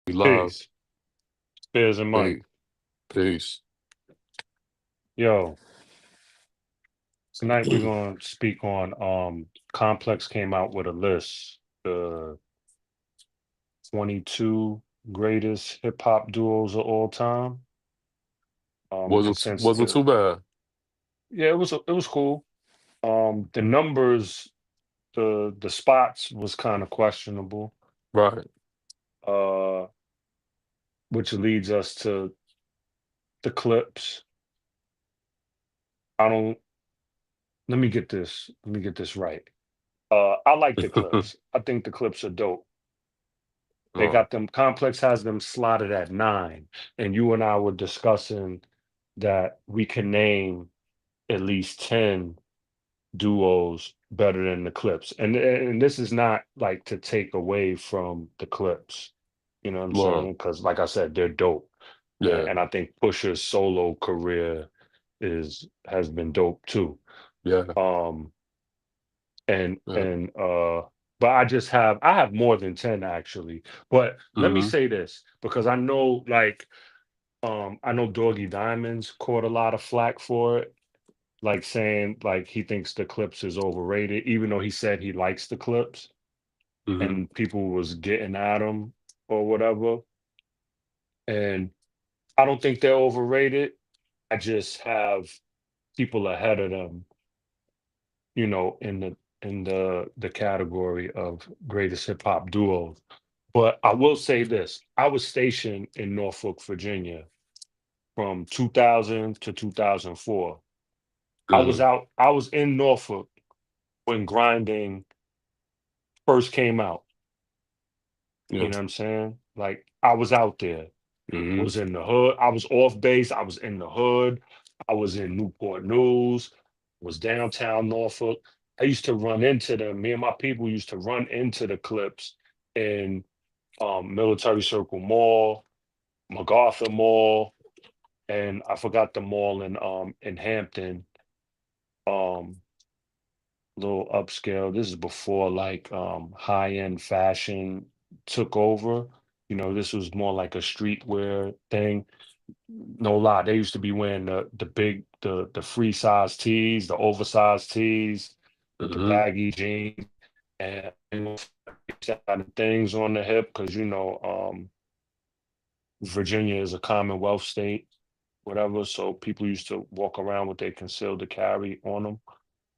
We live. Peace. Spears and Mike. Peace. Peace. Yo, tonight we're gonna speak on Complex came out with a list, the 22 greatest hip hop duos of all time. And since Wasn't the too bad. yeah, it was cool. The numbers, the spots was kind of questionable. Right. Uh, which leads us to the clips. I don't let me get this right. I like the clips. I think the clips are dope. They Right. got them. Complex has them slotted at 9, and you and I were discussing that we can name at least 10 duos better than the Clips. And this is not like to take away from the Clips. You know what I'm Right. saying? Because like I said, they're dope. Yeah. And I think Pusha's solo career is has been dope too. Yeah. Um and Yeah. and but I have more than 10 actually. But let me Mm-hmm. say this because I know like I know Doggy Diamonds caught a lot of flack for it, like saying like he thinks the Clips is overrated, even though he said he likes the Clips Mm-hmm. and people was getting at him or whatever. And I don't think they're overrated. I just have people ahead of them, in the category of greatest hip hop duos. But I will say this: I was stationed in Norfolk, Virginia, from 2000 to 2004. Mm-hmm. I was in Norfolk when grinding first came out. Yeah. You know what I'm saying? Like I was out there. I Mm-hmm. was in the hood. I was off base. I was in the hood. I was in Newport News. Was downtown Norfolk. I used to run into them. Me and my people used to run into the clips in Military Circle Mall, MacArthur Mall, and I forgot the mall in Hampton. Um, little upscale. This is before like high-end fashion took over. This was more like a streetwear thing. No lie, they used to be wearing the free size tees, the oversized tees with the Mm-hmm. baggy jeans and things on the hip because Virginia is a Commonwealth state, whatever. So people used to walk around with their concealed to carry on them.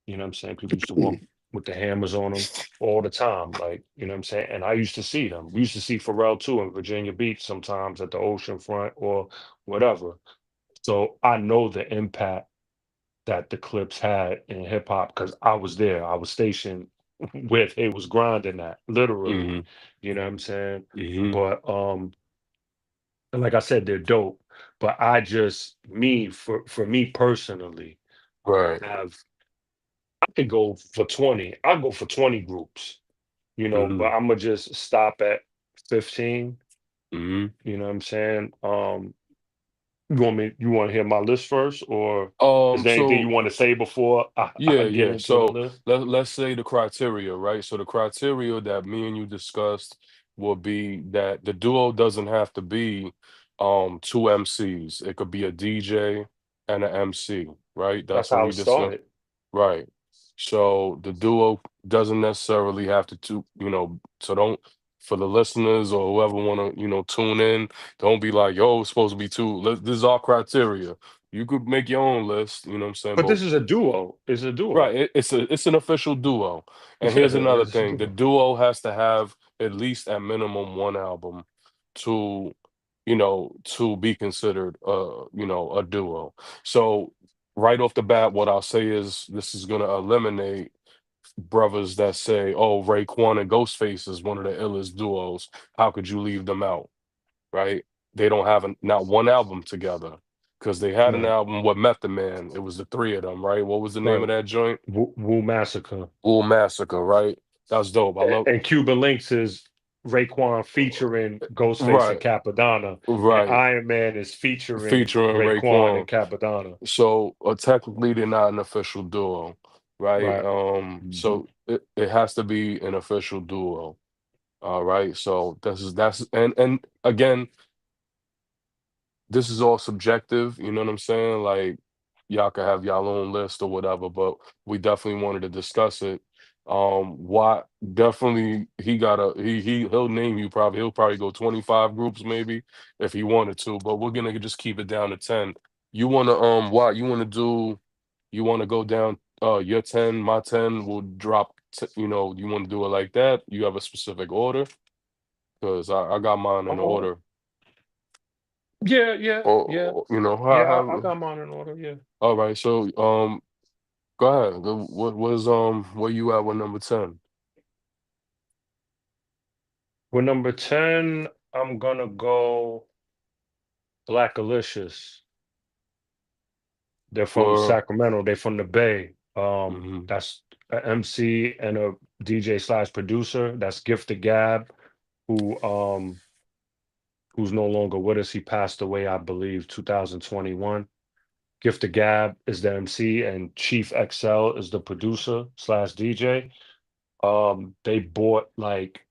You know what I'm saying? People used to walk with the hammers on them all the time. Like, you know what I'm saying? And I used to see them. We used to see Pharrell too in Virginia Beach sometimes at the ocean front or whatever. So I know the impact that the Clips had in hip hop because I was there. I was stationed where they was grinding at, literally. Mm-hmm. You know what I'm saying? Mm-hmm. But and like I said, they're dope. But I just me for me personally Right. have I could go for 20. I'll go for 20 groups, but Mm-hmm. I'm gonna just stop at 15. Mm-hmm. You know what I'm saying? You want to hear my list first, or is there anything you So want to say before I yeah, get yeah. into the So list? let's say the criteria, right? So the criteria that me and you discussed will be that the duo doesn't have to be two MCs. It could be a DJ and an MC, right? That's That's what how we it discussed. started. Right. So the duo doesn't necessarily have to so don't for the listeners or whoever want to, tune in, don't be like, yo, it's supposed to be two. This is our criteria. You could make your own list, you know what I'm saying? But But this is a duo. It's a right, duo. it's an official duo. And Yeah, here's another it's a thing. The duo. duo has to have at least at minimum one album to, to be considered a duo. So right off the bat, what I'll say is this is gonna eliminate brothers that say, oh, Raekwon and Ghostface is one of the illest duos. How could you leave them out? Right? They don't have not one album together. Because they had an Right, album with Method Man. It was the three of them, right? What was the name of right. that joint? Wu Massacre. Bull Massacre, right? That's dope. I love And Cuban Links is Raekwon featuring Ghostface and right, Capadonna, and right. Iron Man is featuring Featuring Raekwon and Raekwon. Capadonna. So technically they're not an official duo, right? Right. Mhm. So it has to be an official duo. All right. So that's and again, this is all subjective, you know what I'm saying? Like, y'all can have y'all own list or whatever, but we definitely wanted to discuss it. Why definitely he got a he'll name you probably he'll probably go 25 groups maybe if he wanted to, but we're gonna just keep it down to 10. You wanna what you wanna do you wanna go down your 10, my 10 will drop you know, you wanna do it like that? You have a specific order? Because I got mine in Oh, order. yeah, yeah, yeah, You know, yeah. I how got mine in order. Yeah. all right, so go ahead. What was where you at with number 10? With number 10, I'm gonna go Black Alicious. They're from Were Sacramento. They're from the Bay. hmm That's a MC and a DJ slash producer. That's Gifted Gab, who who's no longer with us. He passed away, I believe, 2021. Gifted Gab is the MC and Chief XL is the producer slash DJ. They bought like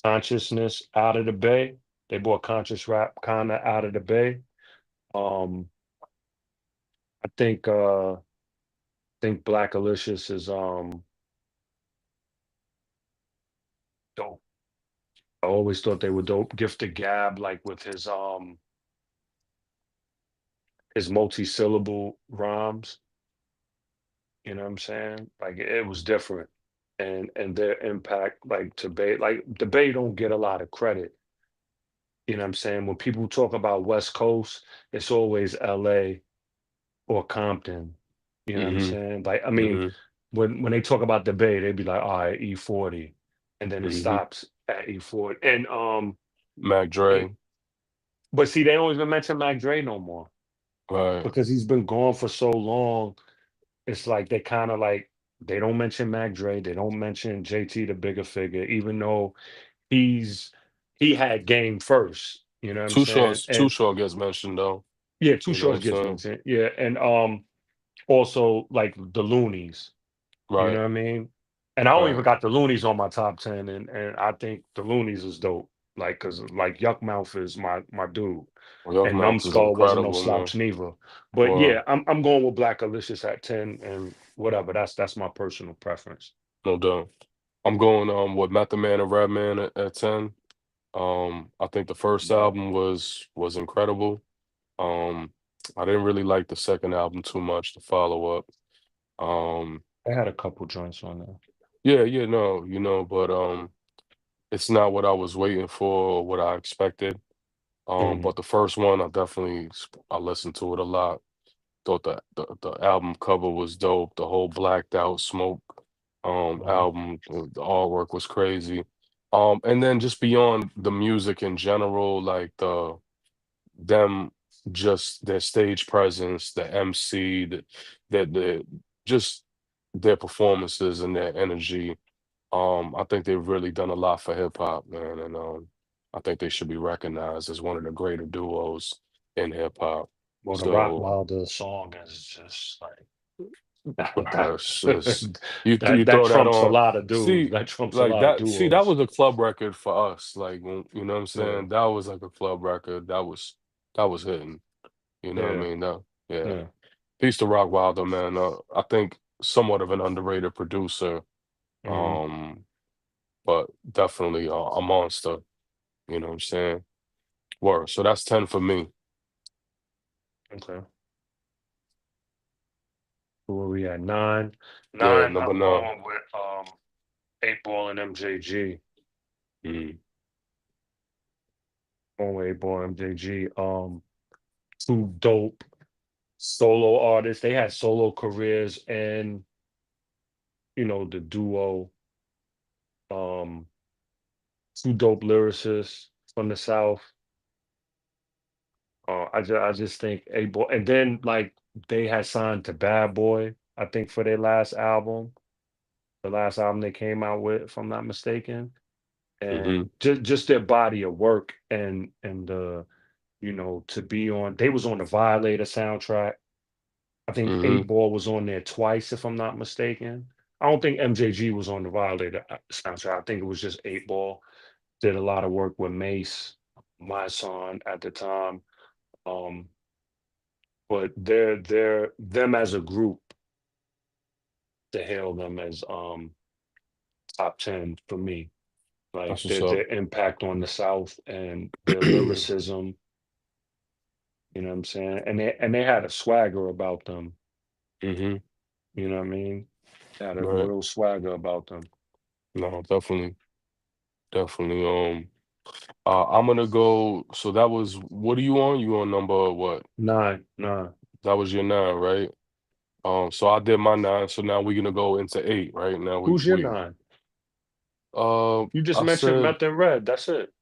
consciousness out of the Bay. They bought conscious rap kind of out of the Bay. Um, I think Black Alicious is dope. I always thought they were dope. Gifted Gab, like with his multi-syllable rhymes, you know what I'm saying? Like it was different. And their impact, like to Bay, like the Bay don't get a lot of credit. You know what I'm saying? When people talk about West Coast, it's always LA or Compton. You know what I'm hmm saying? Like, I mean, hmm when they talk about the Bay, they'd be like, all right, E40. And then it hmm stops at E40. And Mac it, Dre, but see, they don't even mention Mac Dre no more right? because he's been gone for so long. It's like they kind of like they don't mention Mac Dre, they don't mention JT the bigger figure, even though he's he had game first. You know what I'm saying? Too And Short gets mentioned though. yeah, Two You know what Shorts I'm gets saying? mentioned. Yeah, and also like the Loonies. You know Right, what I mean? And I don't even right. got the Loonies on my top 10, and I think the Loonies is dope. Like, cause like Yuck Mouth is my dude, Well, Yuck and Mouth is Numbskull wasn't no incredible, man. slouch neither. But Well, yeah, I'm going with Black Alicious at 10 and whatever. That's my personal preference. no doubt. I'm going with Method Man and Redman at 10. I think the first Yeah, album was incredible. Um, I didn't really like the second album too much, the follow-up. Um, I had a couple joints on there. yeah, yeah, no, you know, but it's not what I was waiting for or what I expected. Mhm. But the first one, I listened to it a lot. Thought the album cover was dope. The whole blacked out smoke Mhm. album, the artwork was crazy. And then just beyond the music in general, like them just their stage presence, the MC, the just their performances and their energy. I think they've really done a lot for hip hop, man, and I think they should be recognized as one of the greater duos in hip hop. Well, the Rock So Wilder song is just like it's just you that throw that trumps a on. lot of dudes. See, That trumps a like lot of that. See, that duos. was a club record for us. Like when you know what I'm Yeah, saying. That was like a club record. That was hitting. You know what I yeah, mean? That yeah. yeah. Peace to Rock Wilder, man. I think somewhat of an underrated producer. Mhm. Um, but definitely a monster. You know what I'm saying? Word. So that's 10 for me. Okay. Where we at? Nine. Yeah, Nine, number I'm 9. going with 8 Ball and MJG. Mm, Going with 8 Ball and MJG. Two dope solo artists. They had solo careers and the duo. Um, Two dope lyricists from the South. I just think 8 Ball, and then like they had signed to Bad Boy, I think for their last album, the last album they came out with, if I'm not mistaken. mhm, And just their body of work and to be on they was on the Violator soundtrack. I think mhm, 8 Ball was on there twice, if I'm not mistaken. I don't think MJG was on the Violator soundtrack. I think it was just 8 Ball. Did a lot of work with Mace, my son at the time. Um, but they're them as a group to hail them as top 10 for me. Like That's what's up. their impact on the South and their lyricism, you know what I'm saying? And they had a swagger about them, Hmm. you know what I mean? They had a Right. real swagger about them. No, definitely, definitely. I'm gonna go. So that was, what are you on? You on number what? Nine, nine. That was your nine, right? So I did my nine. So now we're gonna go into eight, right? Now we Who's your we nine? You just I mentioned said Meth and Red. That's it.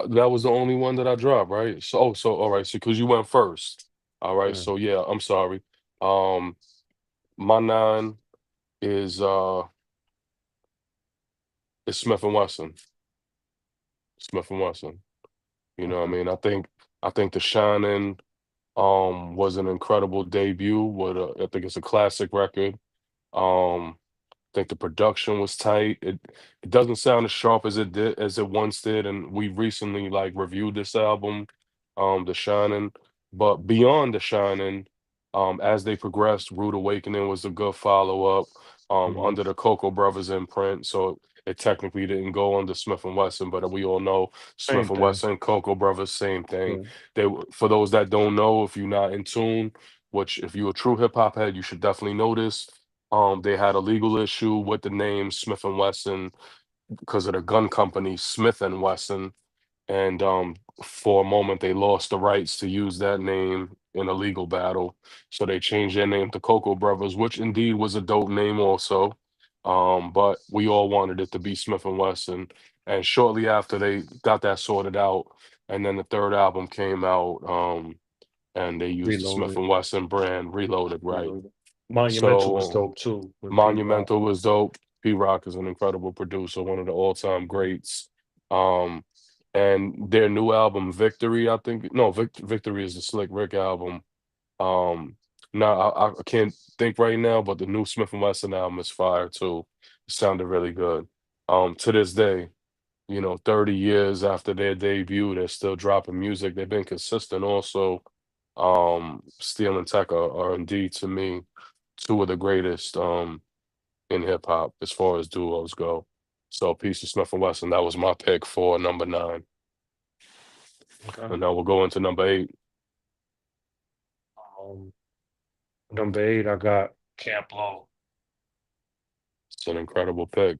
that was the only one that I dropped, right? So so all right, so because you went first. All right, Yeah. so yeah, I'm sorry. Um, my nine is Smith and Wesson. Smith and Wesson. You know what I Okay. mean? I think The Shining was an incredible debut. I think it's a classic record. Um, think the production was tight. It doesn't sound as sharp as it once did, and we recently like reviewed this album, The Shining. But beyond The Shining, as they progressed, Rude Awakening was a good follow-up, Hmm. under the Cocoa Brothers imprint. So it technically didn't go under Smith and Wesson, but we all know Smith Same and thing. Wesson, Cocoa Brothers, same thing. Yeah. For those that don't know, if you're not in tune, which if you're a true hip hop head, you should definitely know this. They had a legal issue with the name Smith and Wesson because of the gun company Smith and Wesson, and for a moment they lost the rights to use that name in a legal battle, so they changed their name to Cocoa Brothers, which indeed was a dope name also. But we all wanted it to be Smith and Wesson, and shortly after they got that sorted out, and then the third album came out, and they used the Smith Reloaded. and Wesson brand, Reloaded, right? Reloaded. Monumental was So dope too with Pete Rock. Monumental was dope. P Rock is an incredible producer, one of the all-time greats. Um, and their new album, Victory, I think, no, Victory is the Slick Rick album. Um, now I can't think right now, but the new Smith and Wesson album is fire too. It sounded really good. To this day, 30 years after their debut, they're still dropping music. They've been consistent also. Steel and Tech are indeed to me two of the greatest. In hip hop as far as duos go. So Peace to Smith and Wesson, that was my pick for number nine. Okay. And now we'll go into number eight. Um, Number 8, I got Camp Low. It's an incredible pick.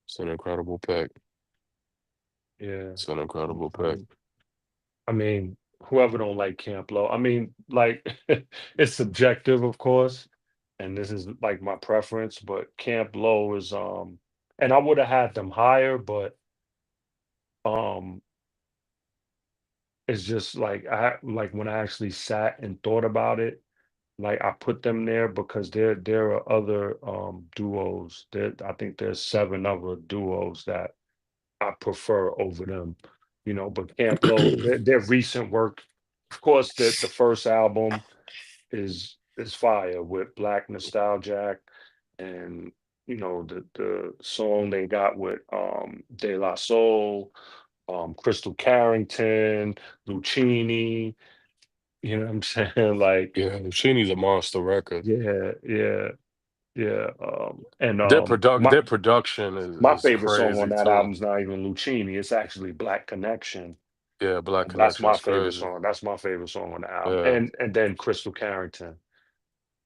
It's an incredible pick. Yeah. It's an incredible pick. Um, I mean, whoever don't like Camp Low, I mean, like it's subjective, of course, and this is like my preference, but Camp Low is and I would have had them higher, but um it's just like like when I actually sat and thought about it, like I put them there because there are other duos. I think there's 7 other duos that I prefer over them, but Camp Lo, their recent work, of course, the first album is fire with Black Nostalgic and the song they got with De La Soul, Crystal Carrington, Lucchini, you know what I'm saying? Like, Yeah, Luchini's a monster record. yeah, yeah, yeah. And Their production my is favorite song on crazy that too. album is not even Lucchini, it's actually Black Connection. Yeah, Black And that's my Connection's favorite crazy. song. That's my favorite song on the album. Yeah. And then Crystal Carrington.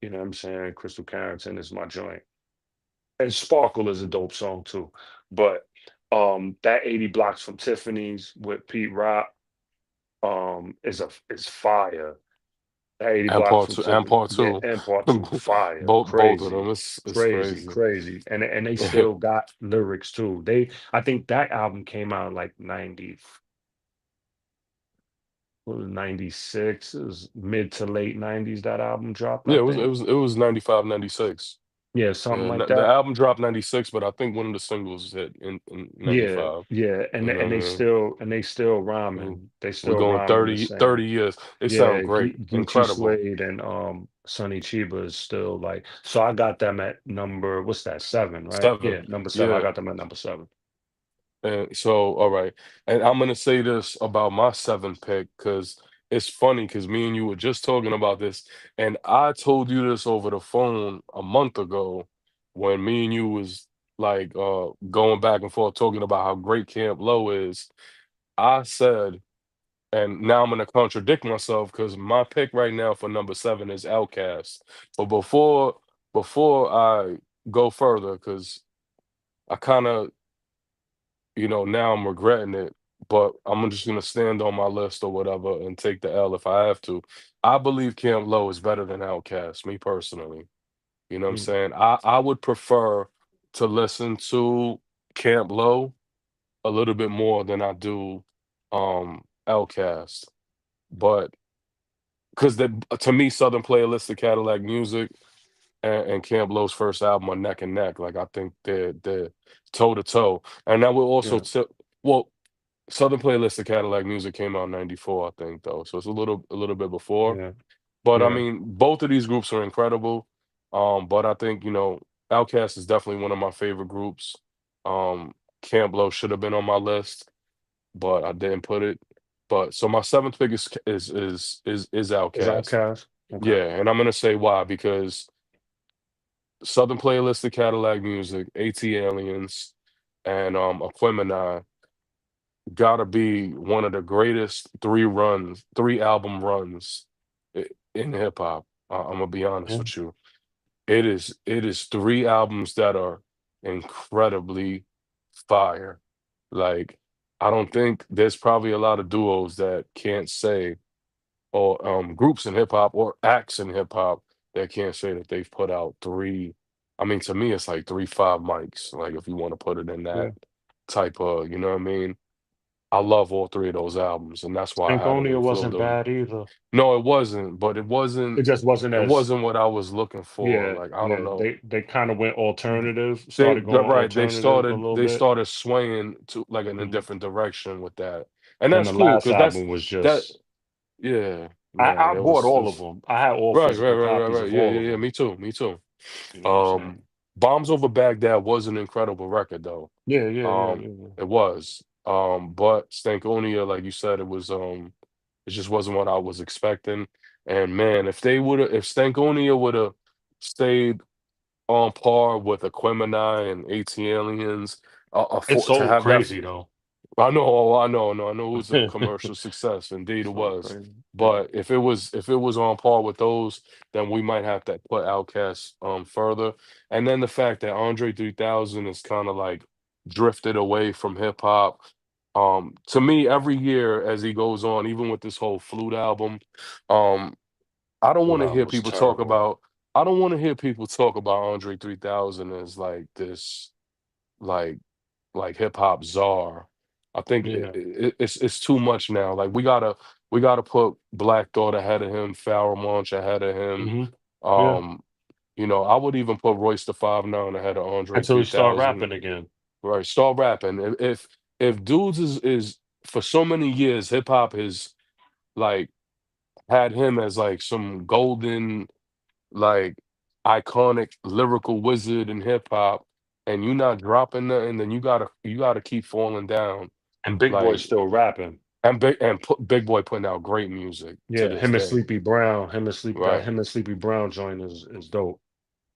You know what I'm saying? Crystal Carrington is my joint. And Sparkle is a dope song too. But that 80 Blocks from Tiffany's with Pete Rock is fire. That 80 And Blocks part from two, and Tiffany. part Yeah, two. and part two, fire. Both of Crazy. them. It's Crazy, crazy. crazy. And they still got lyrics too. I think that album came out in like 90, what was it, 96? It was mid to late 90s that album dropped, I Yeah, it was it think. was it was 95, 96. Yeah, something Yeah, like the that. album dropped 96, but I think one of the singles hit in Yeah, 95. yeah, You know and what I mean? they still Mm. rhyming. They We're still going rhyming the 30 same. years. They sound Yeah, great. Gucci Incredible. Slade and Sonny Chiba is still like, so I got them at number, what's that, 7, right? Yeah, Seven. number 7. I Yeah. got them at number 7. And so, all right. And I'm gonna say this about my seventh pick because it's funny because me and you were just talking about this, and I told you this over the phone a month ago when me and you was like going back and forth talking about how great Camp Low is. I said, and now I'm gonna contradict myself because my pick right now for number seven is Outkast. But before I go further, because I kind of now I'm regretting it, but I'm just gonna stand on my list or whatever and take the L if I have to. I believe Camp Low is better than Outkast, me personally. You know what I'm Mm, saying? I would prefer to listen to Camp Low a little bit more than I do Outkast. But because to me, Southern Playlist of Cadillac Music and Camp Lo's first album are neck and neck. Like I think they're toe to toe. And that will also yeah, well, Southern Playlist of Cadillac Music came out in '94, I think, though, so it's a little bit before. yeah, But I yeah. mean, both of these groups are incredible. But I think Outkast is definitely one of my favorite groups. Um, Camp Lo should have been on my list, but I didn't put it. But so my seventh pick is Is Outkast. Outkast? Okay. Yeah, and I'm gonna say why because Southern Playlist of Cadillac Music, AT Aliens, and Aquemini gotta be one of the greatest three album runs in hip hop. I'm gonna be honest Yeah. with you. It is three albums that are incredibly fire. Like I don't think there's probably a lot of duos that can't say, or groups in hip hop or acts in hip hop that can't say that they've put out three. I mean, to me, it's like 3 5 mics. Like if you want to put it in Yeah. that type of, you know what I mean? I love all three of those albums, and that's why I had them Stankonia in wasn't Philadelphia. bad either. No, it wasn't, but it It wasn't just wasn't it as, wasn't what I was looking for. yeah, Like, I don't yeah. know. They kind of went alternative, They started going right, they alternative a started little they bit. started swaying to like in a Mhm. different direction with that. And Then that's the cool last because that's album was that just, yeah, I man, bought it all of was them. I had all right, right, physical right, right, copies right. of Yeah, all yeah, of yeah. them. Me too, me too. You know what I'm Um, saying? Bombs Over Baghdad was an incredible record though. Yeah, yeah, yeah, Um, yeah, yeah. it was. But Stankonia, like you said, it just wasn't what I was expecting. And man, if Stankonia would have stayed on par with Aquemini and AT Aliens, It's to so have that, crazy though. I know it was a commercial success. Indeed, it So was. crazy. Yeah. But if it was on par with those, then we might have to put Outkast further. And then the fact that Andre 3000 is kind of like drifted away from hip hop. To me, every year as he goes on, even with this whole flute album, um, I don't want Well, to that hear was people talk terrible. about. I don't want to hear people talk about Andre 3000 as like this, like hip hop czar. I think Yeah. it's too much now. Like we gotta put Black Thought ahead of him, Pharoah Monch ahead of him. Hmm. Yeah. Um, I would even put Royce the 5'9" ahead of Andre Until he started 3000. rapping again. Right, start rapping. If dudes is for so many years, hip hop has like had him as like some golden, like iconic lyrical wizard in hip hop, and you not dropping nothing, then you gotta keep falling down. And Big Boy Like still rapping. Big Boy putting out great music to Yeah, this him and day. Sleepy Brown, that Right. him and Sleepy Brown joint is dope.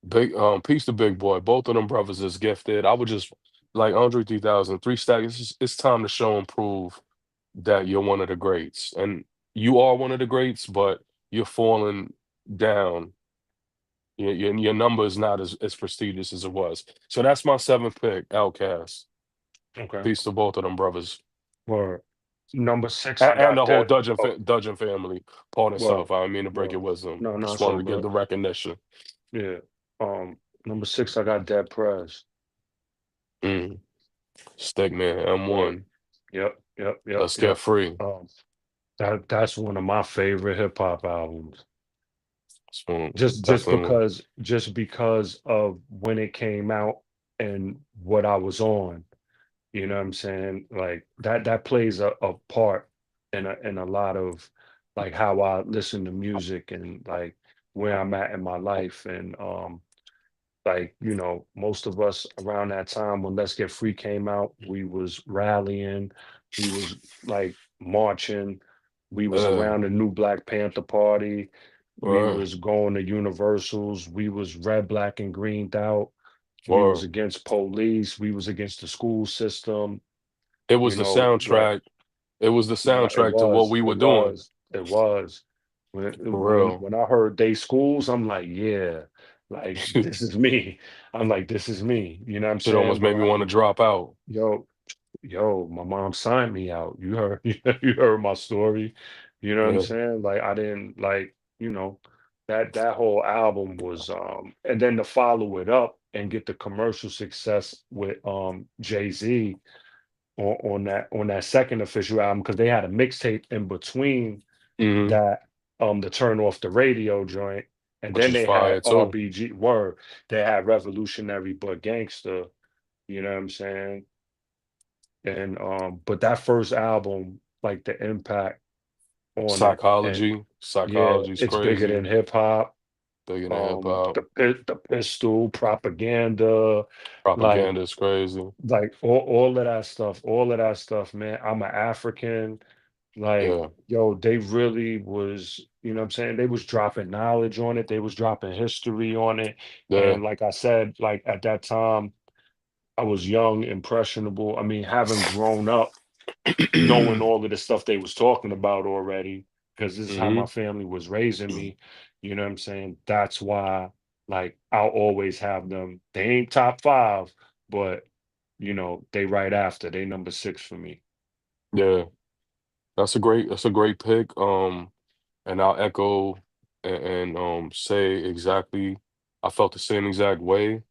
Big peace to Big Boy. Both of them brothers is gifted. I would just like Andre 3000, three stacks. It's time to show and prove that you're one of the greats. And you are one of the greats, but you're falling down. Your number is not as prestigious as it was. So that's my seventh pick, Outkast. Okay. Peace to both of them brothers. Word. Number six, I And got the whole that. Oh, Dudgeon family, part and word, stuff. I didn't mean to break word. your wisdom. No, no, Just it's wanted all to give good. the recognition. Yeah. Number six, I got Dead Prez. Mm. Stickman, Word. M1. Yep, yep, yep, Let's get yep. free. Um, that's one of my favorite hip hop albums. It's one, Just definitely one. because of when it came out and what I was on. You know what I'm saying? Like that plays a part in a lot of like how I listen to music and like where I'm at in my life. And like, most of us around that time when Let's Get Free came out, we was rallying, we was like marching, we was Yeah, around the new Black Panther Party, we word, was going to Universals, we was red, black, and greened out, we was word. against police, we was against the school system, It was the like soundtrack. It was the nah, soundtrack to what we were doing. it was. For real. When I heard they schools, I'm like, yeah, like this is me. I'm like, this is me. You know what I'm Shit almost saying? made me want to drop out. Yo, my mom signed me out. You heard, you heard my story. You know what I'm Yeah. saying? Like I didn't like, that whole album was and then to follow it up and get the commercial success with Jay-Z on that second official album because they had a mixtape in between Hmm. that the Turn Off the Radio joint, and Which then is they had fire too. RBG Word. They had Revolutionary but Gangster. You know what I'm saying? And but that first album, like the impact on it, and yeah, Psychology's it's bigger crazy. than hip hop. Bigger than hip hop. The pistol propaganda, like Propaganda is crazy. all of that stuff, man. I'm an African. Like, Yeah. yo, they really was, you know what I'm saying? They was dropping knowledge on it. They was dropping history on it. Yeah. And like I said, like at that time, I was young, impressionable. I mean, having grown up, knowing all of the stuff they was talking about already, because this is how my Hmm. family was raising me. You know what I'm saying? That's why, like, I'll always have them. They ain't top five, but they right after. They number six for me. Yeah. That's a great pick. And I'll echo and say exactly I felt the same exact way.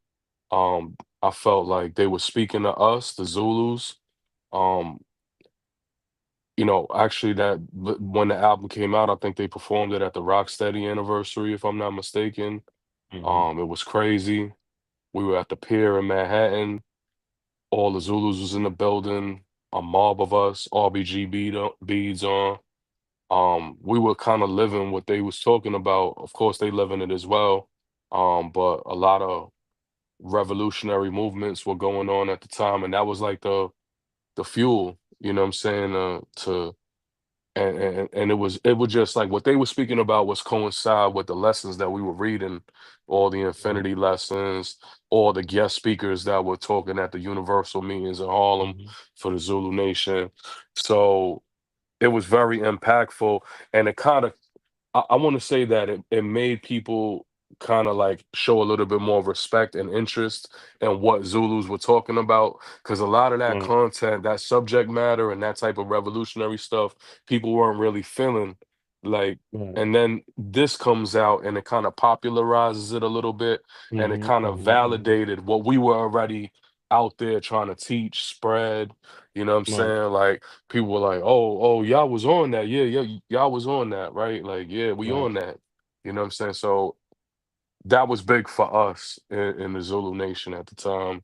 I felt like they were speaking to us, the Zulus. Um, actually when the album came out, I think they performed it at the Rocksteady anniversary, if I'm not mistaken. Hmm. It was crazy. We were at the pier in Manhattan. All the Zulus was in the building. A mob of us, RBG beads on. We were kind of living what they was talking about. Of course, they living it as well. But a lot of revolutionary movements were going on at the time, and that was like the fuel. You know what I'm saying? To and it was just like what they were speaking about was coincide with the lessons that we were reading, all the Hmm. infinity lessons, all the guest speakers that were talking at the universal meetings in Harlem Hmm. for the Zulu Nation. So it was very impactful, and it kind of I want to say that it made people kind of like show a little bit more respect and interest in what Zulus were talking about. Because a lot of that Right, content, that subject matter, and that type of revolutionary stuff, people weren't really feeling like. right. And then this comes out and it kind of popularizes it a little bit, and it Mhm, kind of mhm, mhm. validated what we were already out there trying to teach, spread. You know what I'm Right, saying? Like people were like, "Oh, y'all was on that. Yeah, yeah, y'all was on that, right? Like, yeah, we right. on that." You know what I'm saying? So that was big for us in the Zulu Nation at the time.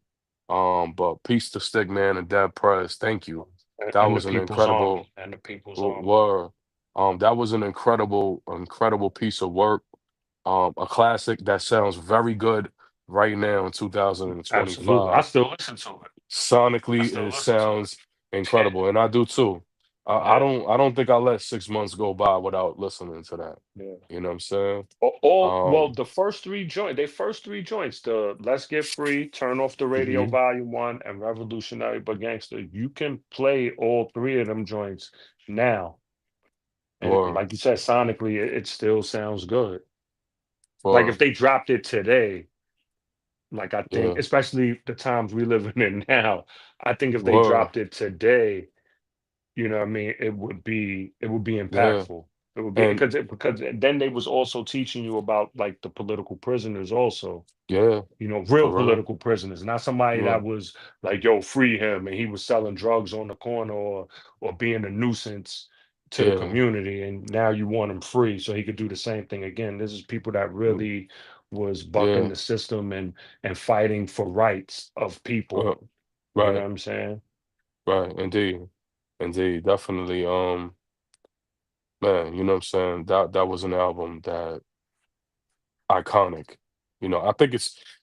But peace to Stickman and Dad Prez. Thank you. That And the was an People's incredible Army, and the People's Army. word. That was an incredible piece of work. A classic that sounds very good right now in Absolutely. I 2025. still listen to it. I Sonically, still it listen to sounds it. incredible, and I do too. I Yeah, don't think I let 6 months go by without listening to that. yeah. You know what I'm saying? Well, Um, they first three joints, the Let's Get Free, Turn Off the Radio mhm, Volume 1, and Revolutionary but Gangster. You can play all three of them joints now. And word, like you said, sonically, it still sounds good. Like if word, they dropped it today, like I think, yeah, especially the times we living in now, I think if they word, dropped it today, what I mean, it would be yeah, impactful. It would be and because then they was also teaching you about like the political prisoners also, yeah, real for real, political prisoners, not somebody yeah, that was like, yo, free him and he was selling drugs on the corner or being a nuisance to the yeah, community and now you want him free so he could do the same thing again. This is people that mm, really was bucking yeah, the system and fighting for rights of people. uh, You know right, what I'm saying? right, indeed, indeed, definitely. Man, you know what I'm saying? That was an album that iconic. I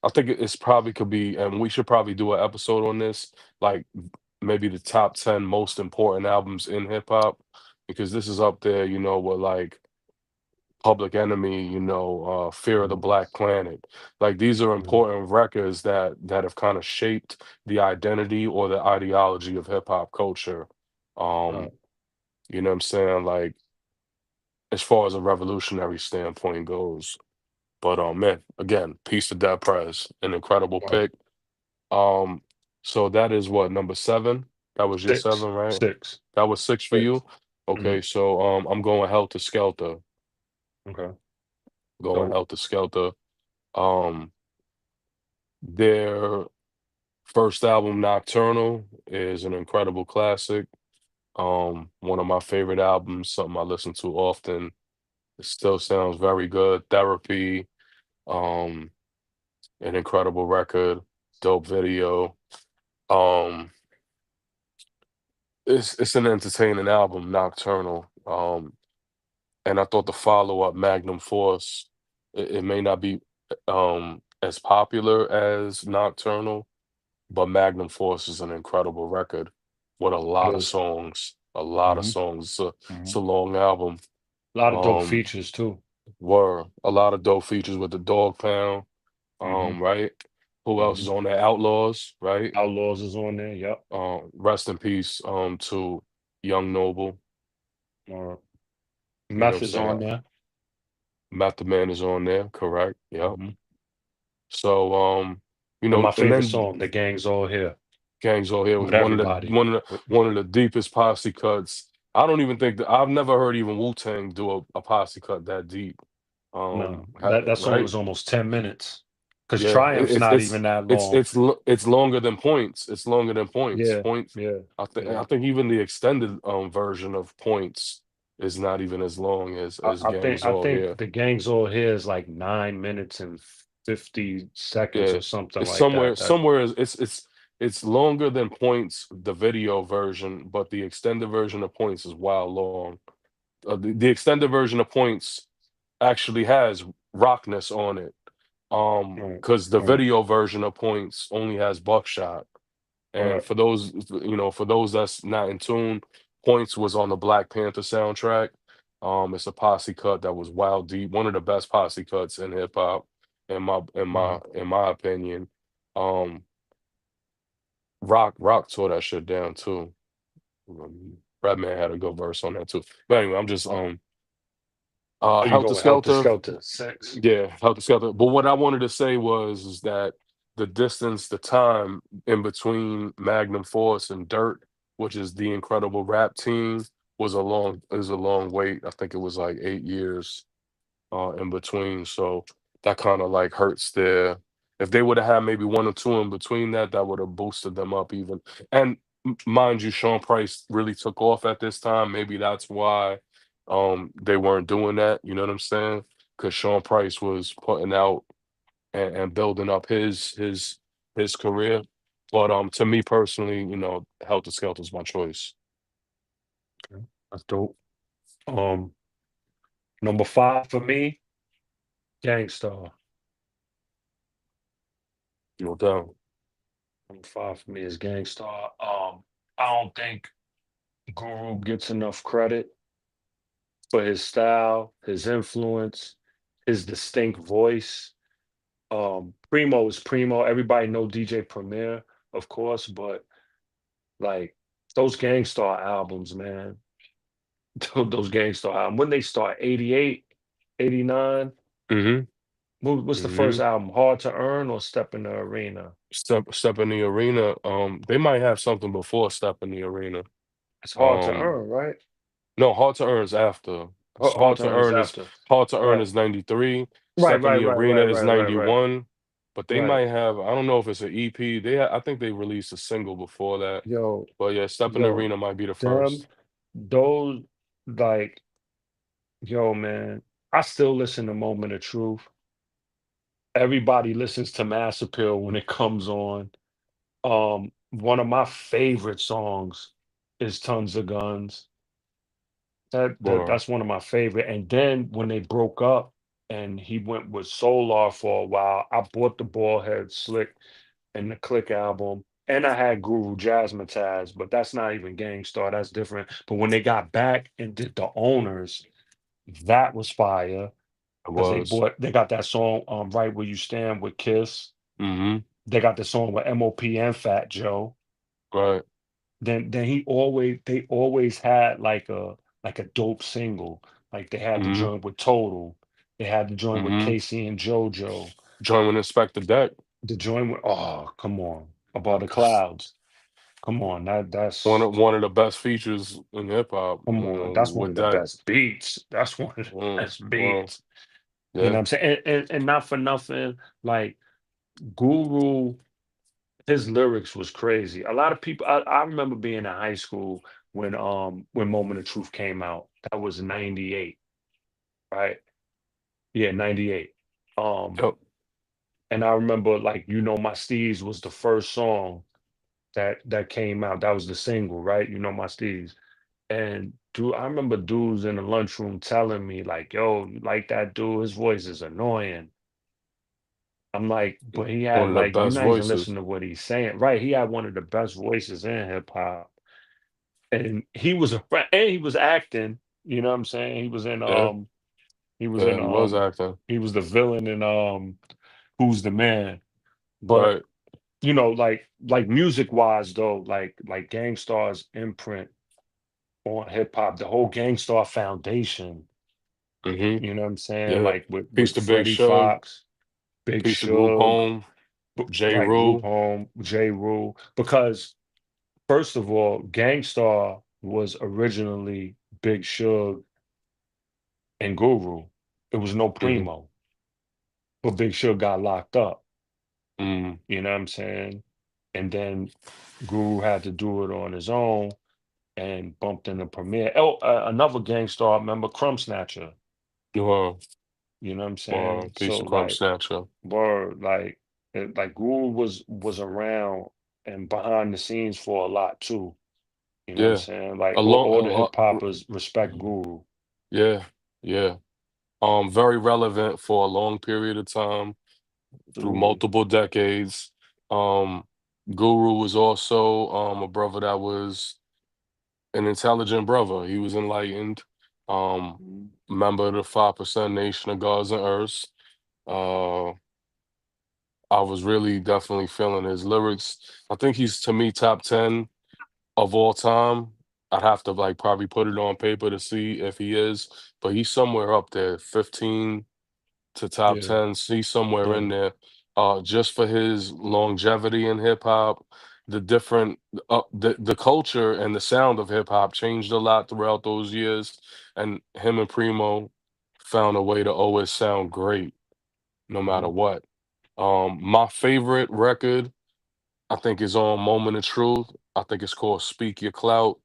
think it's probably could be, and we should probably do an episode on this, like maybe the top 10 most important albums in hip hop, because this is up there, with like Public Enemy, Fear of the Mhm, Black Planet. Like these are mhm. important records that have kind of shaped the identity or the ideology of hip hop culture. Uh, Um, you know what I'm saying? Like as far as a revolutionary standpoint goes. But man, again, peace to Dead Prez, an incredible uh, pick. Um, so that is what, number seven? That was your six, seven, right? six, That was six for six. you? Okay, Mhm. so I'm going Helter Skelter. Okay. Going Dope. Helter Skelter. Um, their first album, Nocturnal, is an incredible classic. One of my favorite albums, something I listen to often. It still sounds very good. Therapy, um, an incredible record, dope video. Um, it's an entertaining album, Nocturnal. And I thought the follow-up, Magnum Force, it may not be as popular as Nocturnal, but Magnum Force is an incredible record with a It lot of is. songs. A lot of Mhm, songs. It's a mhm. long album. A lot of dope Um, features too. were a lot of dope features with the Dog Pound. Mhm, Right? Who else is mhm. on there? Outlaws, right? Outlaws is on there. Yep. Rest in peace, to Young Noble. Uh, You know what I'm Meth is saying? on there. Method Man is on there, correct? Yep. Mhm. So, And my and favorite then song, "The Gang's All Here," Gangs All Here was with everybody. With one of the deepest posse cuts. I don't even think that I've never heard even Wu Tang do a posse cut that deep. no, that song Right? is almost 10 minutes. Cause Yeah, Triumph's not even that long. it's longer than Points. It's longer than Points. Yeah, Points. yeah, I yeah. think even the extended version of Points is not even as long as Gangs I All think Here. "The Gang's All Here" is like 9 minutes and 50 seconds Yeah, or something it's like that. That it's longer than Points, the video version, but the extended version of Points is wild long. The extended version of Points actually has Rockness on it. Right, Because the right, video version of Points only has Buckshot. And right. for those, for those that's not in tune, Points was on the Black Panther soundtrack. It's a posse cut that was wild deep, one of the best posse cuts in hip hop, Mhm. in my opinion. Um, Rock tore that shit down too. Redman had a good verse on that too. But anyway, I'm just Oh, you go Helter with Helter Skelter. Skelter, 6. Yeah, Helter Skelter. But what I wanted to say was is that the distance, the time in between Magnum Force and Dirt, which is the incredible rap team, was a long wait. I think it was like 8 years in between. So that kind of like hurts their. If they would have had maybe one or two in between that, that would have boosted them up even. And mind you, Sean Price really took off at this time. Maybe that's why they weren't doing that. You know what I'm saying? Because Sean Price was putting out and building up his career. But to me personally, Helter Skelter is my choice. Okay, that's dope. Um, Number 5 for me, Gangstar. No doubt. Number 5 for me is Gangstar. I don't think Guru gets enough credit for his style, his influence, his distinct voice. Primo is Primo. Everybody know DJ Premier, of course, but like those Gangstar albums, man. Those Gangstar albums. When they start, 88, 89. Hmm. What's the first Hmm. album? Hard to Earn or Step in the Arena? Step in the arena. They might have something before Step in the arena. It's Hard to Um, Earn, right? no, Hard to Earn is after. Hard to Earn is after. Hard to Earn Right. is 93. Right, Step in right, the right, arena right, is right, right, right. 91. But they Right. might have. I don't know if it's an EP. I think they released a single before that. Yo, But yeah, Step in the yo, arena might be the them, first. those, like, yo, man, I still listen to Moment of Truth. Everybody listens to Mass Appeal when it comes on. One of my favorite songs is Tons of Guns. Or That's one of my favorite. And then when they broke up, and he went with Solar for a while. I bought the Ballhead Slick and the Click album, and I had Guru Jazzmatazz, but that's not even Gangstar. That's different. But when they got back and did the Owners, that was fire It because was. they got that song Right Where You Stand with Kiss. Mm-hmm. They got the song with MOP and Fat Joe. Right. Then they always had like a dope single. Like they had the Mm-hmm. joint with Total. They had the joint with Mm-hmm. Casey and JoJo. Join with Inspector Deck. The joint with, oh, come on. Above the Clouds. Come on. That's One of the best features in hip hop, come you on. know, That's one of with the Deck. best beats. That's one of the best Well, beats. You know yeah. what I'm saying? And not for nothing, like Guru, his lyrics was crazy. A lot of people I remember being in high school when Moment of Truth came out. That was 98, right? Yeah, 98. Um, Yep. and I remember like My Steez was the first song that came out. That was the single, right? My Steez. And dude, I remember dudes in the lunchroom telling me, like, yo, you like that dude? His voice is annoying. I'm like, but he One had of the like, you're best not even voices. listening to what he's saying. Right. He had one of the best voices in hip hop. And he was acting, you know what I'm saying? Yeah. He was Yeah, in he was acting. he was the villain in Who's the Man. But Right. like music wise though, like Gangstar's imprint on hip hop, the whole Gangstar Foundation, Mm-hmm. you know what I'm saying? Yeah. Like Peace with to Big Freddie Shug. Fox, Big Peace to Group Suge, Home. J. right, Group Rule. Home, J. Rule. Because first of all, Gangstar was originally Big Suge and Guru. It was no Mm-hmm. Primo, but Big Suge got locked up. Mm-hmm. You know what I'm saying? And then Guru had to do it on his own and bumped in the premiere. Oh, another Gangstar member, Crumb Snatcher. Wow. You know what I'm saying? Wow. Peace So to Crumb like, Snatcher. word, like Guru was around and behind the scenes for a lot too. You know what I'm Yeah. saying? Like all the Along. hip hoppers respect Guru. Yeah. Yeah. Very relevant for a long period of time through Absolutely. multiple decades. Um, Guru was also a brother that was an intelligent brother. He was enlightened. Um, Mhm. Member of the 5% Nation of Gods and Earths. Uh, I was really definitely feeling his lyrics. I think he's to me top 10 of all time. I'd have to like probably put it on paper to see if he is, but he's somewhere up there, 15 to top Yeah, 10. He's somewhere yeah. in there. Just for his longevity in hip hop, the different the culture and the sound of hip hop changed a lot throughout those years, and him and Primo found a way to always sound great no matter Mhm. what. My favorite record, I think, is on Moment of Truth. I think it's called Speak Your Clout,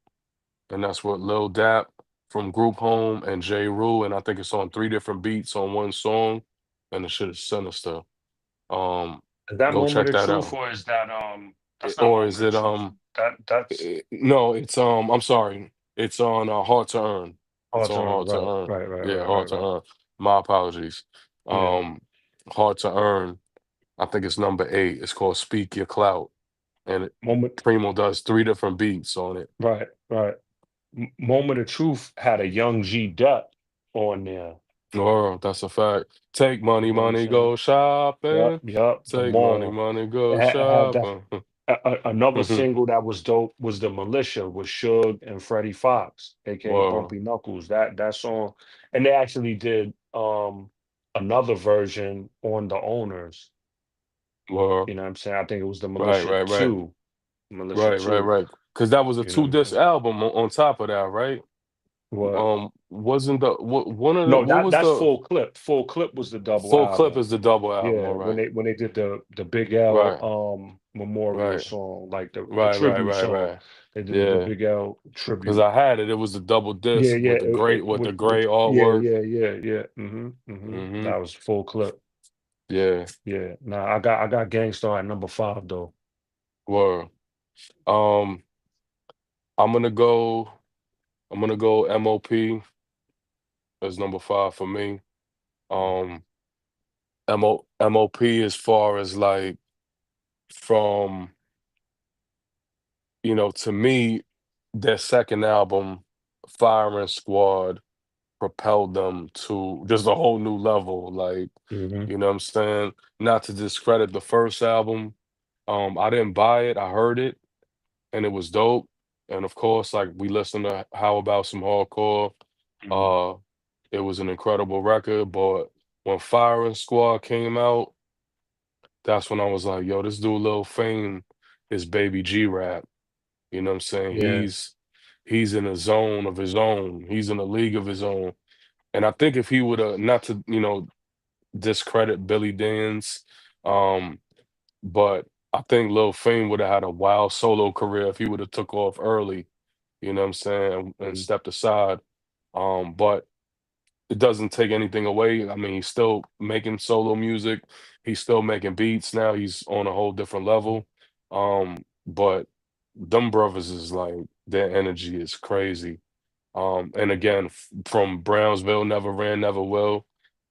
and that's what Lil Dap from Group Home and J. Rule, and I think it's on 3 different beats on one song, and the shit is sinister. Um, Is that Go Moment check of that Truth out. or is that that's not Or is Moment of it Truth. That's no, it's I'm sorry. It's on Hard to Earn. It's hard to on earn. Hard to Right, Earn. right, right, Yeah, right, Hard right, to right. Earn. My apologies. Yeah. Um, Hard to Earn. I think it's number 8. It's called Speak Your Clout, and Moment Primo does 3 different beats on it. right, right. Moment of Truth had a young G Dep on there. Oh, that's a fact. Take You money, know what I'm money, saying? go Yep, shopping. yep. The Take money, mall. money, It go had that. shopping. Another single that was dope was the Militia with Suge and Freddie Fox, aka Whoa, Bumpy Knuckles. That song, and they actually did another version on the Owners. whoa. You know what I'm saying? I think it was the Right, Militia right, right. 2. Militia Right, right, 2. right. Because that was a You know what I'm two-disc saying? album on top of that, right? What? Wasn't the one of the No, what was that's the Full Clip. Full Clip was the double full clip album. is the double album, Yeah, all right. when they did the Big L Right, memorial right, song, like the right, right, tribute right, song. right. They did the Yeah. Big L Because tribute. I had it. It was the double Yeah, disc yeah, with the gray yeah, artwork. yeah, yeah, yeah. Mm-hmm. Mm-hmm. That was Full Clip. Yeah. Yeah. Nah, I got Gangstar at number 5 though. Word. Um, I'm gonna go. I'm gonna go MOP as number 5 for me. Um, MOP as far as like from, to me, their second album, Firing Squad, propelled them to just a whole new level. Like, Hmm. you know what I'm saying? Not to discredit the first album. I didn't buy it. I heard it and it was dope. And of course, like we listened to How About Some Hardcore. Hmm. Uh, it was an incredible record. But when Firing Squad came out, that's when I was like, yo, this dude Lil Fame is Baby G rap. You know what I'm saying? Yeah. He's in a zone of his own. He's in a league of his own. And I think if he would have not to, discredit Billy Dance, um, but I think Lil Fame would have had a wild solo career if he would have took off early, you know what I'm saying, and Mhm. stepped aside. But it doesn't take anything away. I mean, he's still making solo music. He's still making beats now. He's on a whole different level. But them brothers is like their energy is crazy. And again, from Brownsville, Never Ran, Never Will.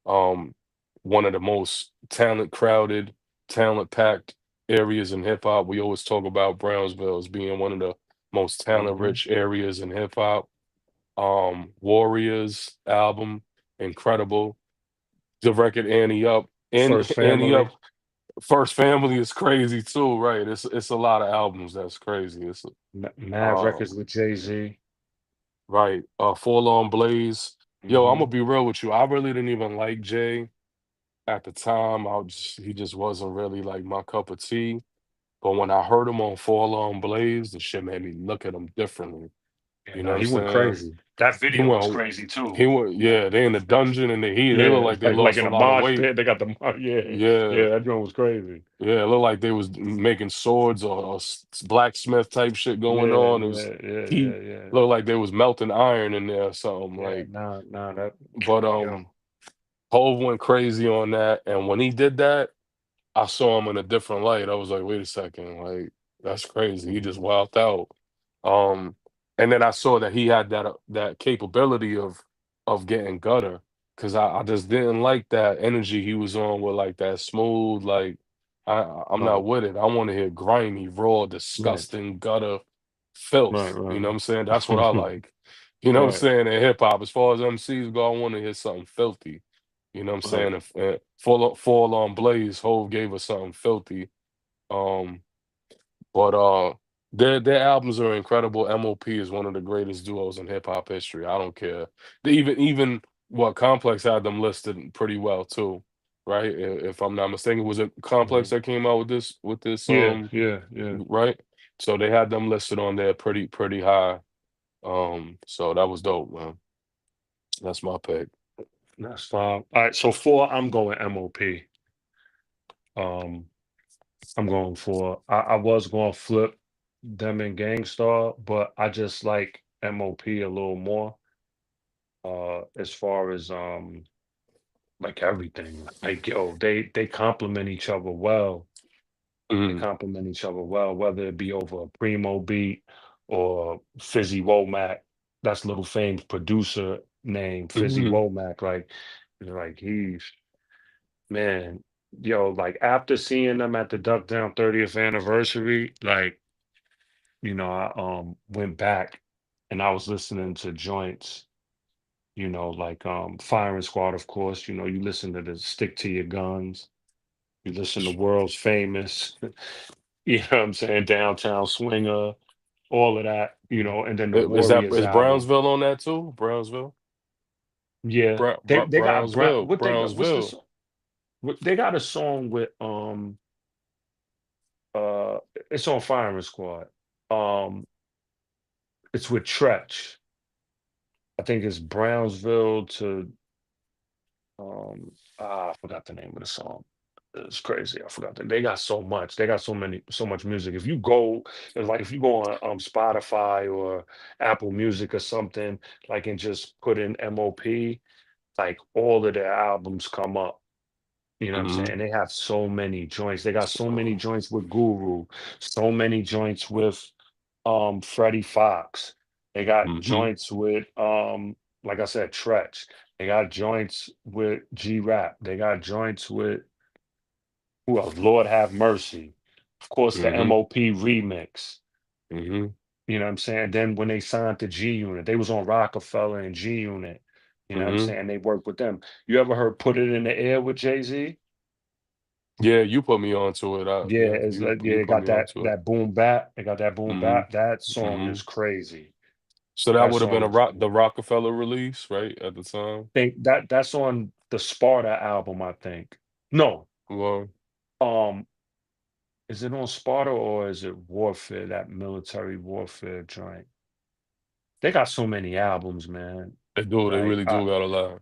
Um, one of the most crowded, talent packed areas in hip hop. We always talk about Brownsville as being one of the most talent Mhm. rich areas in hip hop. Warriors album, incredible. The record Annie Up, and First Annie Family. Up, First Family is crazy too, right? It's a lot of albums that's crazy. Mad Um Records with Jay-Z. right. Forlorn Blaze. Yo, I'm gonna Hmm. be real with you. I really didn't even like Jay at the time. He just wasn't really like my cup of tea. But when I heard him on Forlorn Blaze, the shit made me look at him differently. Yeah, You know nah, what I'm he went saying? crazy. That He video was went crazy too. he went yeah, they in the dungeon and they look Yeah, like they like lost in a a lot of mosh weight. pit, they got the yeah, Yeah. yeah, that joint was crazy. Yeah, it looked like they was making swords or blacksmith type shit going Yeah, on. It was yeah, yeah, heat. yeah, yeah. Looked like they was melting iron in there or something. Yeah, Like, nah, that but yo. Hove went crazy on that. And when he did that, I saw him in a different light. I was like, wait a second, like that's crazy. He just Mhm. wilded out. Um, and then I saw that he had that capability of getting gutter because I just didn't like that energy he was on with like that smooth, like I'm Right, not with it. I want to hear grimy, raw, right, disgusting gutter right, filth. You know what I'm saying? That's what I right. like. You know what I'm Right, saying? In hip hop, as far as MCs go, I want to hear something filthy. You know what I'm right. saying? If Fall on Blaze, Hove gave us something filthy. Um, but their albums are incredible. MOP is one of the greatest duos in hip hop history. I don't care. Even what Complex had them listed pretty well too, right? If I'm not mistaken, was it Complex Mhm. that came out with this Yeah, yeah, yeah. right? So they had them listed on there pretty high. So that was dope, man. That's my pick. That's fine. All right, so four, I'm going MOP. Um, I'm going for. I was going to flip them in Gangstar, but I just like MOP a little more. As far as like everything, like yo, they complement each other well. They Mhm, complement each other well, whether it be over a Primo beat or Fizzy Womack. That's Little Fame's producer name, Fizzy mhm, Womack. Like he's man, yo, like after seeing them at the Duck Down 30th anniversary, like, I went back and I was listening to joints, like Firing Squad, of course, you listen to the Stick to Your Guns, you listen to World's Famous, you know what I'm saying, Downtown Swinger, all of that, and then the Warriors Is album. Brownsville on that too? Brownsville, Yeah. They got Brownsville, what's the Brownsville. song? They got a song with uh it's on Firing Squad. Um it's with Tretch. I think it's Brownsville to I forgot the name of the song. It's crazy. I forgot that they got so much. They got so much music. If you go, it's like if you go on Spotify or Apple Music or something, like and just put in MOP, like all of their albums come up. You know what I'm saying? Mhm. And they have so many joints. They got so many joints with Guru, so many joints with Freddie Fox. They got Mhm. joints with like I said, Tretch. They got joints with G Rap. They got joints with who else? Lord have mercy. Of course, the Mhm. MOP remix. Mhm. You know what I'm saying? Then when they signed to G Unit, they was on Rockefeller and G Unit. You know what I'm Mhm. saying? They worked with them. You ever heard "Put It in the Air" with Jay Z? Yeah, you put me onto it. Yeah, Yeah, it's you yeah, it put got me onto it. that boom bap. It got that boom Mhm. bap. That song is Mhm. crazy. So that That would have been song a is the Rockefeller release, right, at the time? think that's on the Sparta album, I think. No, Well, um, is it on Sparta or is it Warfare, that military warfare joint? They got so many albums, man. they do. They Like really do got a lot.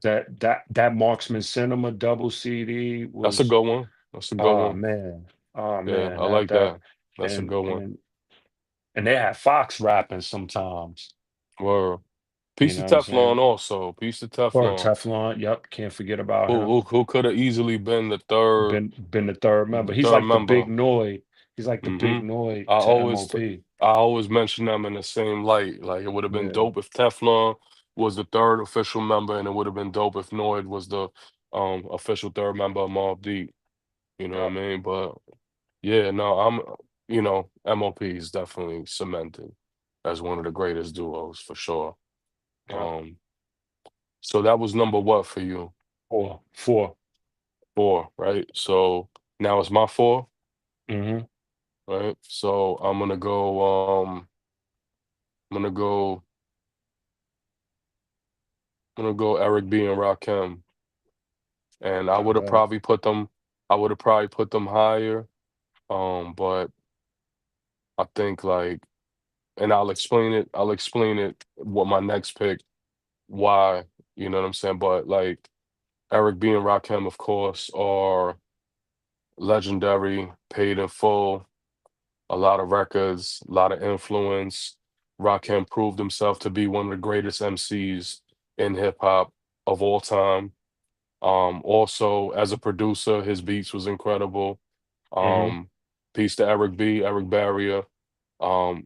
that Marksman Cinema double CD That's a was good one. That's a good oh one. man, oh Yeah, man, I like that that. That's a and good one. and and they had Fox rapping sometimes. Word. You Piece know of what I'm saying? Teflon also. Piece of Or Teflon. Teflon. Yep, can't forget about Who him. could have easily been Been the third member. the He's third like the member. big Noid. He's like the big Hmm. Noid I to always MOP. I always mention them in the same light. Like it would have been Yeah, dope if Teflon was the third official member, and it would have been dope if Noid was the official third member of Mobb Deep. You know what I yep, mean? But yeah, no, MOP is definitely cemented as one of the greatest duos for sure. yep. Um, so that was number what for you? Four. Four, right? So now it's my four, Hmm. right? So I'm gonna go Eric B and Rakim. And All right. I would have probably put them higher. But I think like and I'll explain it what my next pick, why, you know what I'm saying? But like Eric B and Rakim, of course, are legendary, paid in full, a lot of records, a lot of influence. Rakim proved himself to be one of the greatest MCs in hip hop of all time. Also as a producer, his beats was incredible. Hmm. Um, Peace to Eric B, Eric Barrier,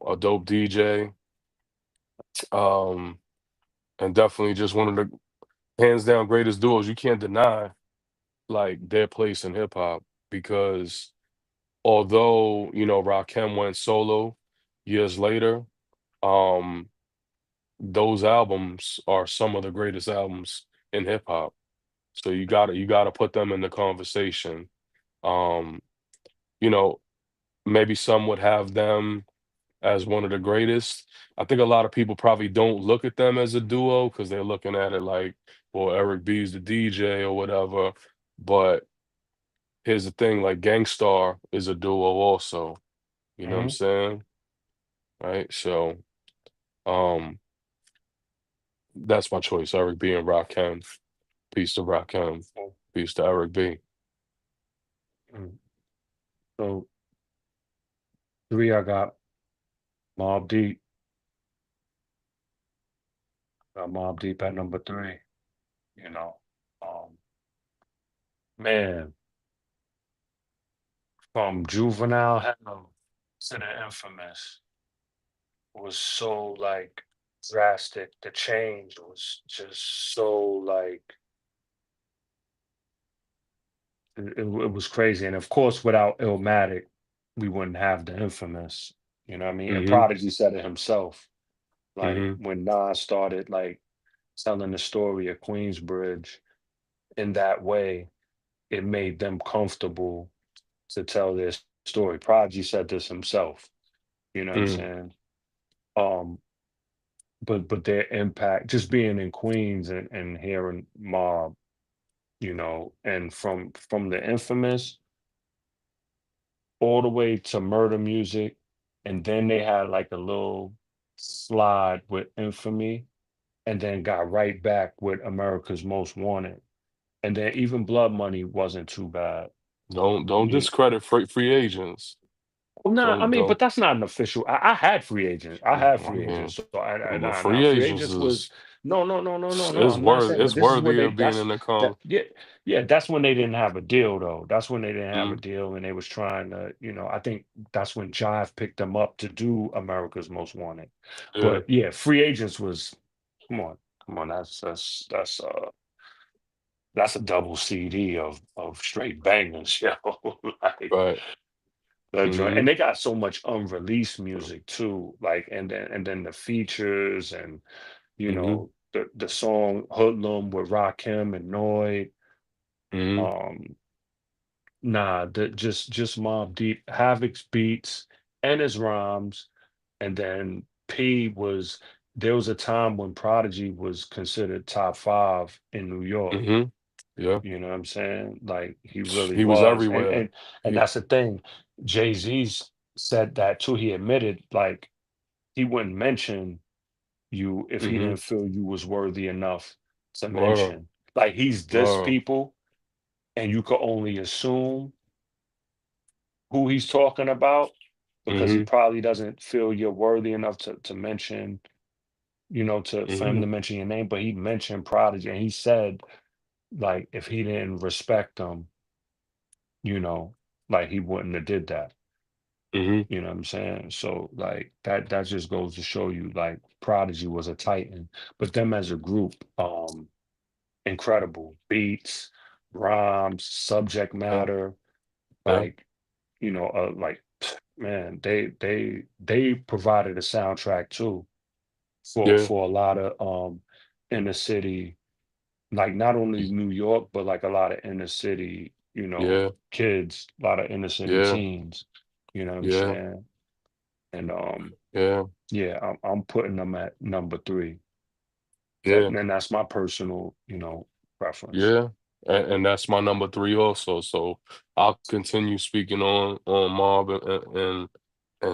a dope DJ. Um, and definitely just one of the hands down greatest duos. You can't deny like their place in hip hop because although, you know, Rakim went solo years later, um, those albums are some of the greatest albums in hip hop. So you gotta put them in the conversation. Um, you know, maybe some would have them as one of the greatest. I think a lot of people probably don't look at them as a duo because they're looking at it like, well, Eric B's the DJ or whatever. But here's the thing, like Gangstar is a duo also. You know what I'm Hmm. saying? Right. So um that's my choice. Eric B and Rakim. Peace to Rakim. Peace to Eric B. So three, I got Mob Deep. Got Mob Deep at number three. You know, um, man, from Juvenile Hell to the Infamous was so like drastic. The change was just so like it was crazy. And of course, without Illmatic, we wouldn't have the Infamous. You know what I mean? And Hmm. Prodigy said it himself. Like Hmm. when Nas started like telling the story of Queensbridge in that way, it made them comfortable to tell their story. Prodigy said this himself. You know what I'm Mm. saying? Um, but their impact, just being in Queens and hearing Mob, you know, and from the Infamous all the way to Murder Music, and then they had like a little slide with Infamy, and then got right back with America's Most Wanted, and then even Blood Money wasn't too bad. Don't You discredit free agents. Well, nah, I mean, Don't but that's not an official. I had free agents. I had I free mean, agents. So but nah, nah. free Free agents agents was no, no, no, no, no, no. is I'm not saying, but it's this is where worthy they. of being in That's the that. con. Yeah, yeah. That's when they didn't have a deal, though. That's when they didn't have a Mm, deal, and they was trying to. You know, I think that's when Jive picked them up to do America's Most Wanted. yeah. But yeah, free agents was. Come on, Come on, that's a double CD of straight bangers, yo. Like Right. that joint, Mhm. and they got so much unreleased music too. Like, and then the features, and Mhm. the song Hoodlum with Rakim and Noyd. Mhm. Um, nah, just Mob Deep, Havoc's beats and his rhymes, and then P was. There was a time when Prodigy was considered top five in New York. Mhm. Yeah. You know what I'm saying? Like he really He was was. And everywhere. and and He that's the thing. Jay-Z's said that too. He admitted like he wouldn't mention you if he Mhm. didn't feel you was worthy enough to Word. mention. Like he's this Word. people, and you could only assume who he's talking about because he Mhm. probably doesn't feel you're worthy enough to mention, to for him Mhm. to mention your name. But he mentioned Prodigy, and he said like if he didn't respect them, you know, like he wouldn't have did that. Mhm. You know what I'm saying? So like that just goes to show you like Prodigy was a titan, but them as a group, incredible beats, rhymes, subject Yeah. matter, Yeah. like like man, they provided a soundtrack too for Yeah. for a lot of inner city, like not only Y- New York, but like a lot of inner city, Yeah. kids, a lot of inner city Yeah. teens. You know what I'm Yeah. saying? And Yeah. yeah, I'm putting them at number three. That Yeah. and that's my personal, preference. Yeah. And that's my number three also. So I'll continue speaking on Mob and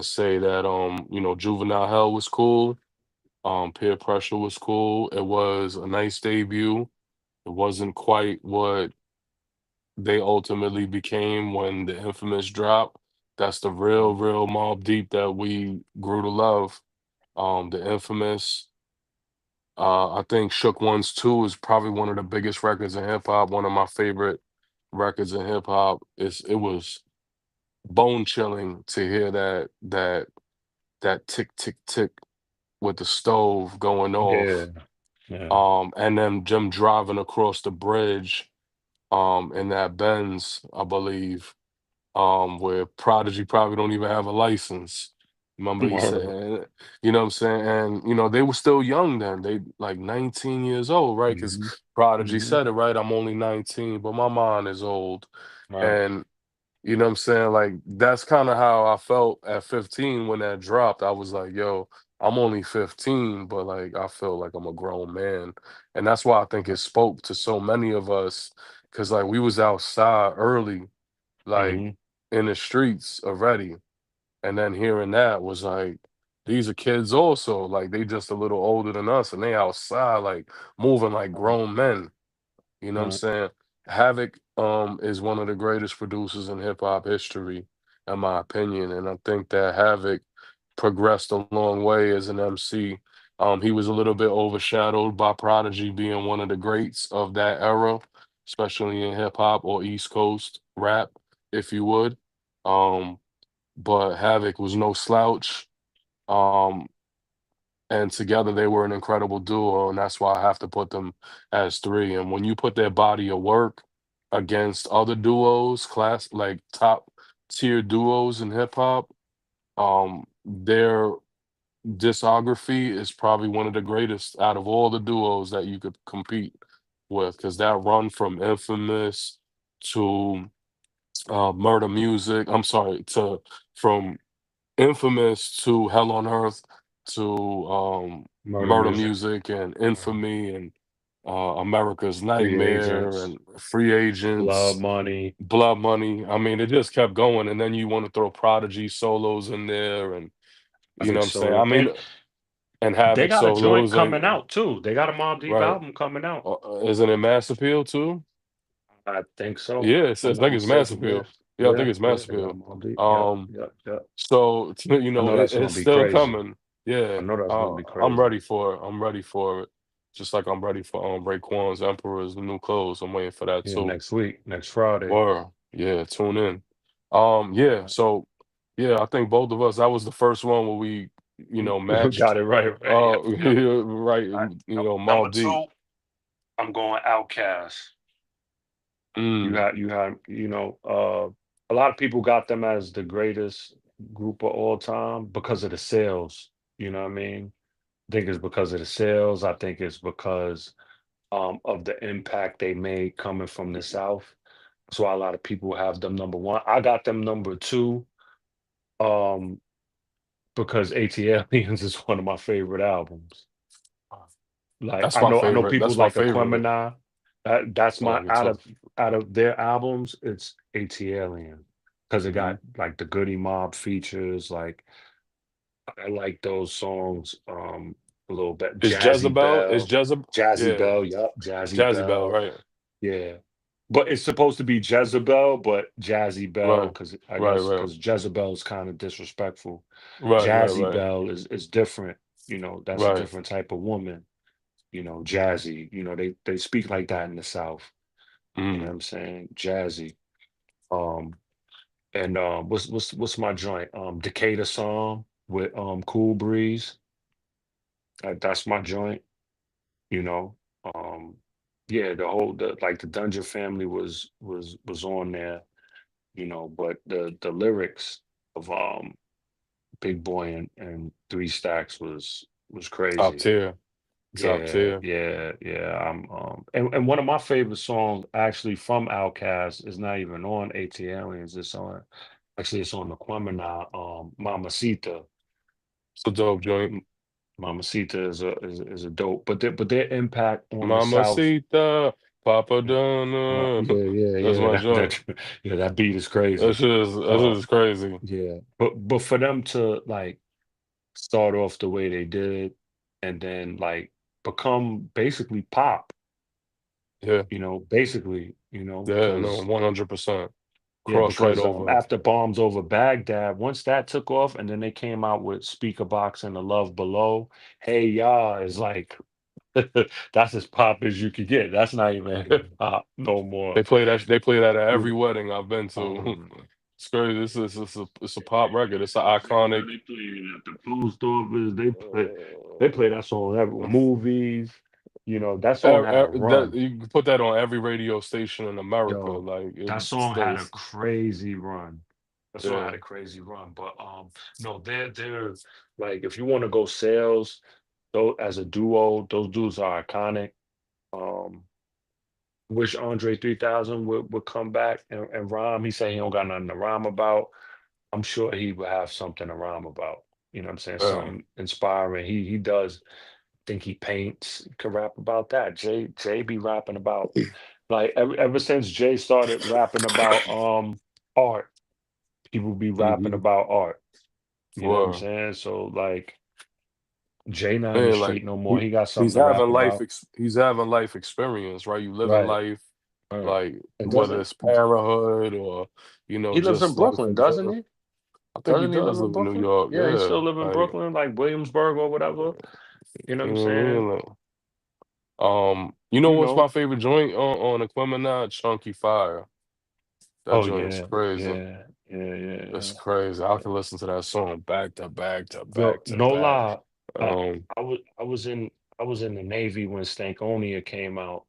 say that Juvenile Hell was cool. Peer Pressure was cool. It was a nice debut. It wasn't quite what they ultimately became when the Infamous drop. That's the real, Mhm. real Mob Deep that we grew to love. The Infamous. I think Shook Ones 2 is probably one of the biggest records in hip hop. One of my favorite records in hip hop. It was bone chilling to hear that tick tick tick with the stove going Yeah, off. yeah. And then Jim driving across the bridge in that Benz, I believe, where Prodigy probably don't even have a license. Remember he said, Word. you know what I'm saying? And they were still young then. They like 19 years old, right? Because Hmm. Prodigy Hmm. said it, right? I'm only 19, but my mind is old. Right. And you know what I'm saying? Like that's kind of how I felt at 15 when that dropped. I was like, yo, I'm only 15, but like I feel like I'm a grown man. And that's why I think it spoke to so many of us, because like we was outside early, like Hmm. in the streets already. And then hearing that was like, these are kids also. Like they just a little older than us and they outside like moving like Right. grown men. You know what I'm Right. saying? Havoc is one of the greatest producers in hip hop history, in my opinion. And I think that Havoc progressed a long way as an MC. He was a little bit overshadowed by Prodigy being one of the greats of that era, especially in hip hop or East Coast rap, if you would. Um, but Havoc was no slouch. Um, and together they were an incredible duo, and that's why I have to put them as three. And when you put their body of work against other duos, class like top tier duos in hip hop, their discography is probably one of the greatest out of all the duos that you could compete with. Because that run from Infamous to Murder Music, I'm sorry, to from Infamous to Hell on Earth to Murder Murder Music. Music and Right. Infamy and America's Free Nightmare Agents. and Free Blood Agents, Money. Blood Money. I mean, it just kept going. And then you want to throw Prodigy solos in there and I you know think what I'm saying? so. I mean, And and they Havoc got a joint solos like coming out too. They got a Mobb Deep right. album coming out. Isn't it Mass Appeal too? I think so. Yeah, If I'm I not think it's Mass mistaken. Yeah. Appeal. Yeah, I think Yeah. it's Yeah. Mass They got a Appeal. Mobb Deep. Yep. Um, Yep. Yep. So, I know that's gonna it's be still crazy. coming. Yeah, I know that's gonna be I'm crazy. ready for it. I'm ready for it. Just like I'm ready for Raekwon's Emperor's new clothes. I'm waiting for that Yeah, too. next week, next Friday. Or yeah, tune in. Yeah, Right. so yeah, I think both of us, that was the first one where we matched. Got it right, right. Yep, yep. Right, All right. Mobb Number Deep. two, I'm going Outkast. Mm, A lot of people got them as the greatest group of all time because of the sales. You know what I mean? I think it's because of the sales. I think it's because of the impact they made coming from the South. That's why a lot of people have them number one. I got them number two um, because ATLiens is one of my favorite albums. Like that's I my know, I know favorite. people That's my like favorite. Aquemini. That's Oh, my me too. out of their albums, it's ATLien because it Hmm. got like the Goody Mob features. Like I like those songs a little bit. Is Jezebel? Is Jezebel? Jazzy Yeah, Bell, yup, Jazzy Jazzy Bell, Bell, right? yeah. But it's supposed to be Jezebel, but Jazzy Bell, Right, because I right, guess right, because Jezebel is kind of disrespectful. right, right, Jazzy right, Bell is different. That's a right. different type of woman. Jazzy. They speak like that in the South. You know what Mm. I'm saying? Jazzy. Um, and what's my joint? Decatur song with Cool Breeze. That's my joint. You know. Um, yeah, the Dungeon Family was on there. But the lyrics of Big Boy and Three Stacks was Top crazy. tier, top Yeah, tier. yeah, yeah. And one of my favorite songs actually from Outkast is not even on ATLiens. It's on the Aquemini, Mamacita. It's a dope joint. M- Mamacita is a dope, but their impact on the South, Mamacita, Papa Donna. yeah, yeah, That's yeah. my joint. Yeah, that beat is crazy. That shit is crazy. Yeah, but for them to like start off the way they did, and then like become basically pop. Yeah, Basically, yeah, no, 100%. yeah, Cross right because over. after Bombs Over Baghdad, once that took off, and then they came out with Speaker Box and The Love Below, Hey Ya is like that's as pop as you could get. That's not even hip hop no more. They play that at You every know, wedding I've been to. um, It's crazy. It's a pop record. It's an yeah, iconic. they play it at the post office. They play that song every movies. That song had a That run. you can put that on every radio station in America. Yo, Like that it song had a stays. crazy run. That song had Yeah. a crazy run. But no, they're like if you want to go sales, though as a duo, those dudes are iconic. Um, wish Andre 3000 would come back and rhyme. He said he don't got nothing to rhyme about. I'm sure he would have something to rhyme about. You know what I'm saying? Yeah. Something inspiring. He does think he paints, could rap about that. Jay be rapping about like ever since Jay started rapping about art, people be rapping Hmm. about art. You know what I'm Well, saying? So like Jay not in the man, like street no more. he He got he's something to rap having life about. ex he's having life experience, right? You living Right. life, Right. like And whether doesn't it's parenthood or he lives in just life Brooklyn, in doesn't general. he? I think he Doesn't he live does in live in New Brooklyn? York. Yeah, he Yeah, still live in like Brooklyn, like Williamsburg or whatever. You know what you I'm know what I saying? mean. You know You what's know. my favorite joint on Aquemini? Chunky Fire. That Oh joint is yeah, crazy. yeah, yeah, yeah, It's yeah. crazy. I can listen to that song back to back to Yo, back to no back. lie. I Um, I was in the Navy when Stankonia came out,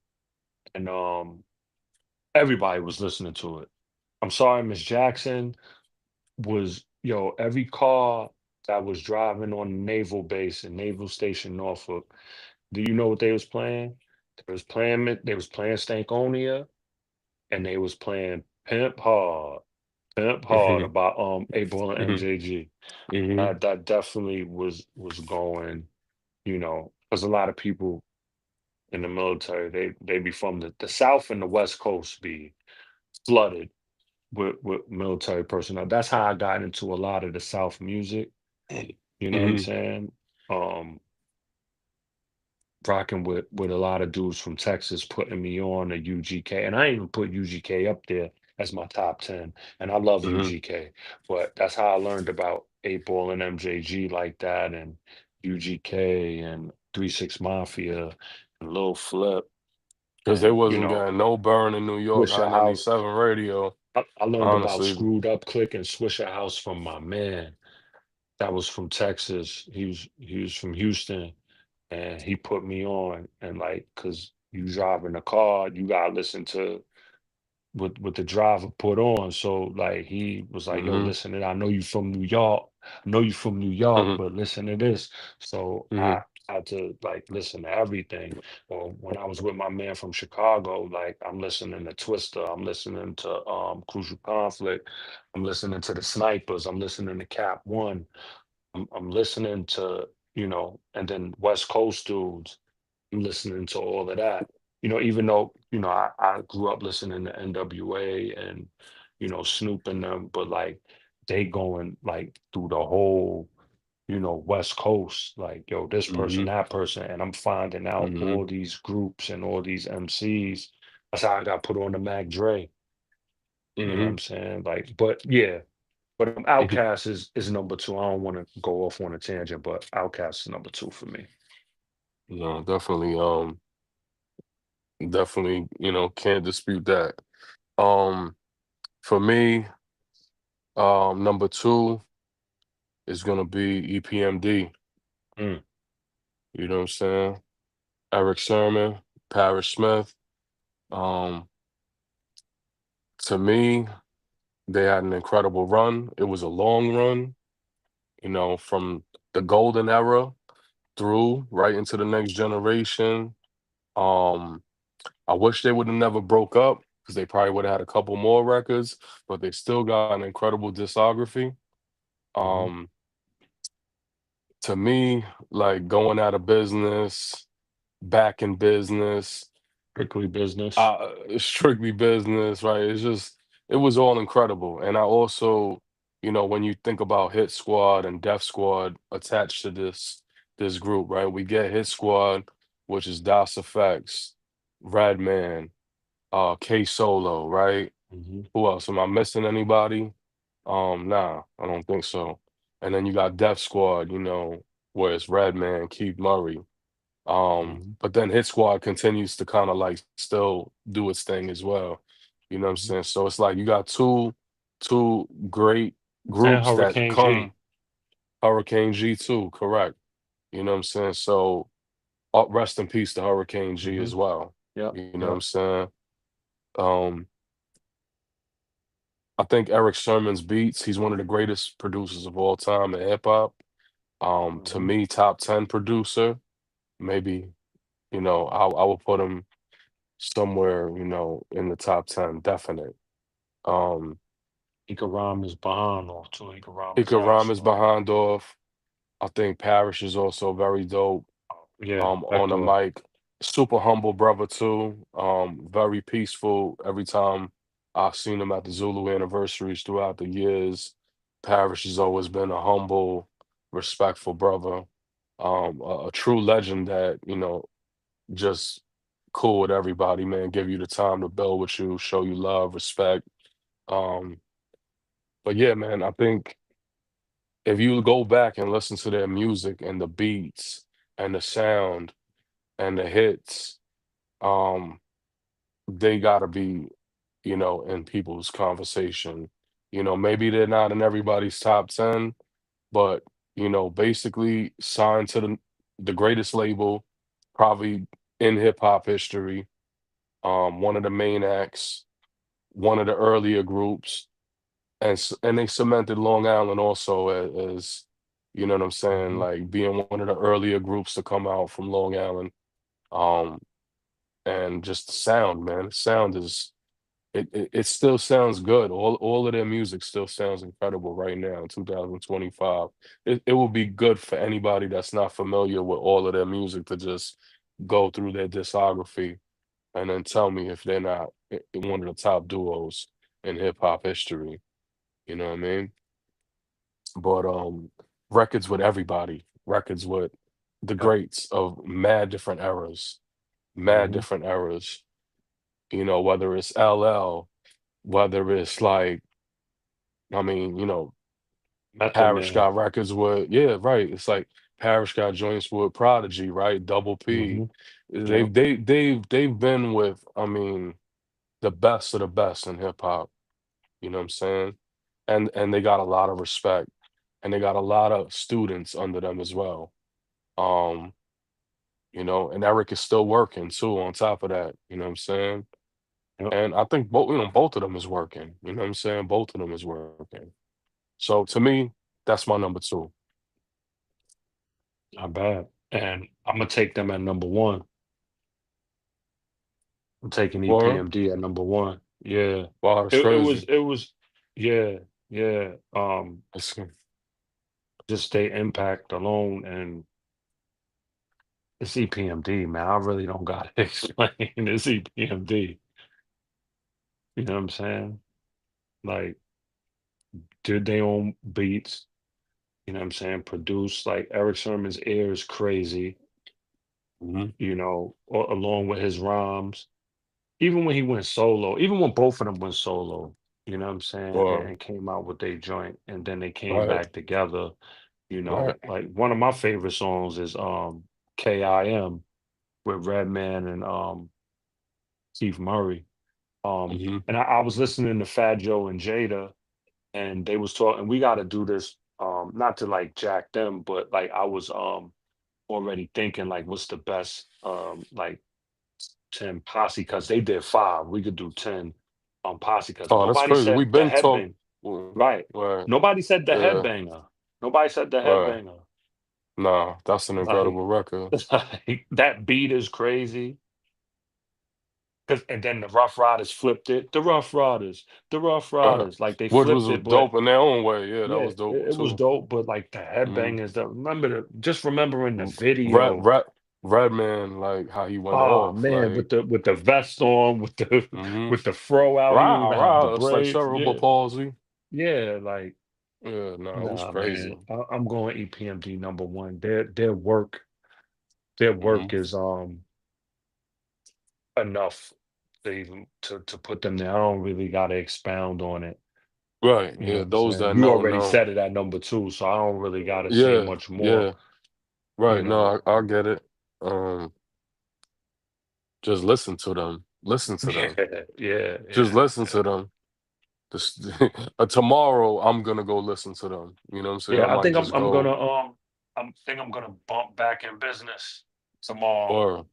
and everybody was listening to it. I'm sorry, Miss Jackson was every car that was driving on the naval base in Naval Station Norfolk. Do you know what they was playing? They was playing Stankonia, and they was playing Pimp Hard mhm, about April and mhm, MJG. mhm. That definitely was going, because a lot of people in the military, they be from the South and the West Coast be flooded with military personnel. That's how I got into a lot of the South music. You know what I'm Mhm. saying? Um, Rocking with a lot of dudes from Texas putting me on a UGK, and I ain't even put UGK up there as my top 10. And I love Mhm. UGK, but that's how I learned about 8 Ball and MJG like that, and UGK and 3 6 Mafia and Lil Flip, Because they and wasn't getting no burn in New York, High Swisher House. 97 radio. I learned about Honestly, Screwed Up Click and Swisher House from my man. that was from Texas. He was from Houston, and he put me on. And like, cause you driving the car, you gotta listen to what the driver put on. So like he was like, "Yo, Mhm, listen, I know you from New York. I know you from New York, mhm, but listen to this." So I mhm, had to like listen to everything. Or when I was with my man from Chicago, like I'm listening to Twister, I'm listening to Crucial Conflict, I'm listening to the Snipers, I'm listening to Cap One, I'm listening to, and then West Coast dudes. I'm listening to all of that. Even though, I grew up listening to NWA and, Snoop and them, but like they going like through the whole, West Coast, like, yo, this person, mhm, that person. And I'm finding out mhm, all these groups and all these MCs. That's how I got put on the Mac Dre. You know what I'm mhm, saying? Like, but yeah, but mhm. Outkast is number two. I don't want to go off on a tangent, but Outkast is number two for me. No, definitely, can't dispute that. Um, for me, number two is gonna be EPMD. Mm, You know what I'm saying? Eric Sermon, Parrish Smith. Um, to me, they had an incredible run. It was a long run, from the golden era through right into the next generation. Um, I wish they would have never broke up because they probably would have had a couple more records, but they still got an incredible discography. mhm. Um, to me, like going out of business, back in business, Strictly business. strictly business, right? It was all incredible. And I also, when you think about Hit Squad and Def Squad attached to this group, right? We get Hit Squad, which is Das Effects, Redman, K Solo, right? Mhm, Who else? Am I missing anybody? Nah, I don't think so. And then you got Def Squad, where it's Redman, Keith Murray. mhm, But then Hit Squad continues to kind of like still do its thing as well. You know what I'm mhm. saying? So it's like you got two great And groups that Hurricane G. come. Hurricane G too, correct. You know what I'm saying? So rest in peace to Hurricane G Mhm. as well. Yep, You know what I'm yep. saying? Um, I think Eric Sermon's beats, he's one of the greatest producers of all time in hip hop. To Mhm, me, top 10 producer, maybe, I will put him somewhere, in the top 10, definite. Um, he could rhyme his behind off too. He could rhyme he his could rhyme ass his off. behind off. I think Parrish is also very dope. Yeah, On the Eckler. mic. Super humble brother too. Very peaceful every time I've seen him at the Zulu anniversaries throughout the years. Parrish has always been a humble, respectful brother. A true legend that, just cool with everybody, man. Give you the time to build with you, show you love, respect. Um, but yeah, man, I think if you go back and listen to their music and the beats and the sound and the hits, um, they gotta be, in people's conversation. Maybe they're not in everybody's top 10, but basically signed to the greatest label, probably in hip hop history. One of the main acts, one of the earlier groups, and they cemented Long Island also as you know what I'm saying, Mhm. like being one of the earlier groups to come out from Long Island. Um, and just the sound, man. The sound is it still sounds good. All of their music still sounds incredible right now in 2025. It will be good for anybody that's not familiar with all of their music to just go through their discography and then tell me if they're not one of the top duos in hip hop history. You know what I mean? But records with everybody, records with the Yep. greats of mad different eras, mad Mhm. different eras. Whether it's LL, whether it's like, I mean, Method Parish Man. got records with, yeah, right. It's like Parish got joints with Prodigy, right? Double P. Mhm. Yep. They've been with, I mean, the best of the best in hip hop. You know what I'm saying? And they got a lot of respect. and they got a lot of students under them as well. Um, and Eric is still working too on top of that, you know what I'm saying? Yep, And I think both of them is working, you know what I'm saying? Both of them is working. So to me, that's my number two. not bad. And I'm gonna take them at number one. I'm taking Or EPMD at number one. Yeah. wow, that's It was crazy. yeah, yeah. It's, Just their impact alone, and it's EPMD, man. I really don't gotta explain it's EPMD. You know what I'm saying? Like, did their own beats, you know what I'm saying? Produce like Eric Sermon's ear is crazy, mhm. along with his rhymes. Even when he went solo, even when both of them went solo, you know what I'm saying? And, Or and came out with their joint and then they came right, back together, right. like one of my favorite songs is KIM with Redman and Keith Murray. Mhm. And I was listening to Fat Joe and Jada, and they was talking. We got to do this, not to like jack them, but like I was already thinking like, what's the best like 10 posse? Because they did five, we could do 10 posse. Because Oh, that's nobody crazy. said We've the been talk headbang, mm, right? right, Nobody said the yeah, headbanger. Nobody said the right. headbanger. Nah, that's an Like, incredible record. like that beat is crazy. Cause and then the Rough Riders flipped it. The Rough Riders, like they Which flipped was it, but dope in their own way. Yeah, that yeah, was dope it was too. dope. But like the Mhm. headbangers, that remember just remembering the Red, video. Red, Redman, like how he went Oh off, man, like, with the vest on, with the hmm with the fro out. He didn't rah, even have the rah. It's like braids. cerebral Yeah, palsy. yeah. Like, Yeah, no, it was nah, crazy. man. I'm going EPMD number one. Their work Hmm. is enough to put them there. I don't really got to expound on it. Right. You know Yeah, what I'm those saying? that You know already know. said it at number two, so I don't really gotta say Yeah, much more, yeah. Right. you know. No, I get it. Um, just listen to them. Listen to Yeah, them. yeah, Just yeah, listen yeah. to them. This, tomorrow I'm gonna go listen to them. You know what I'm saying? I Yeah, I might think I'm just I'm gonna go I'm gonna bump back in business tomorrow. or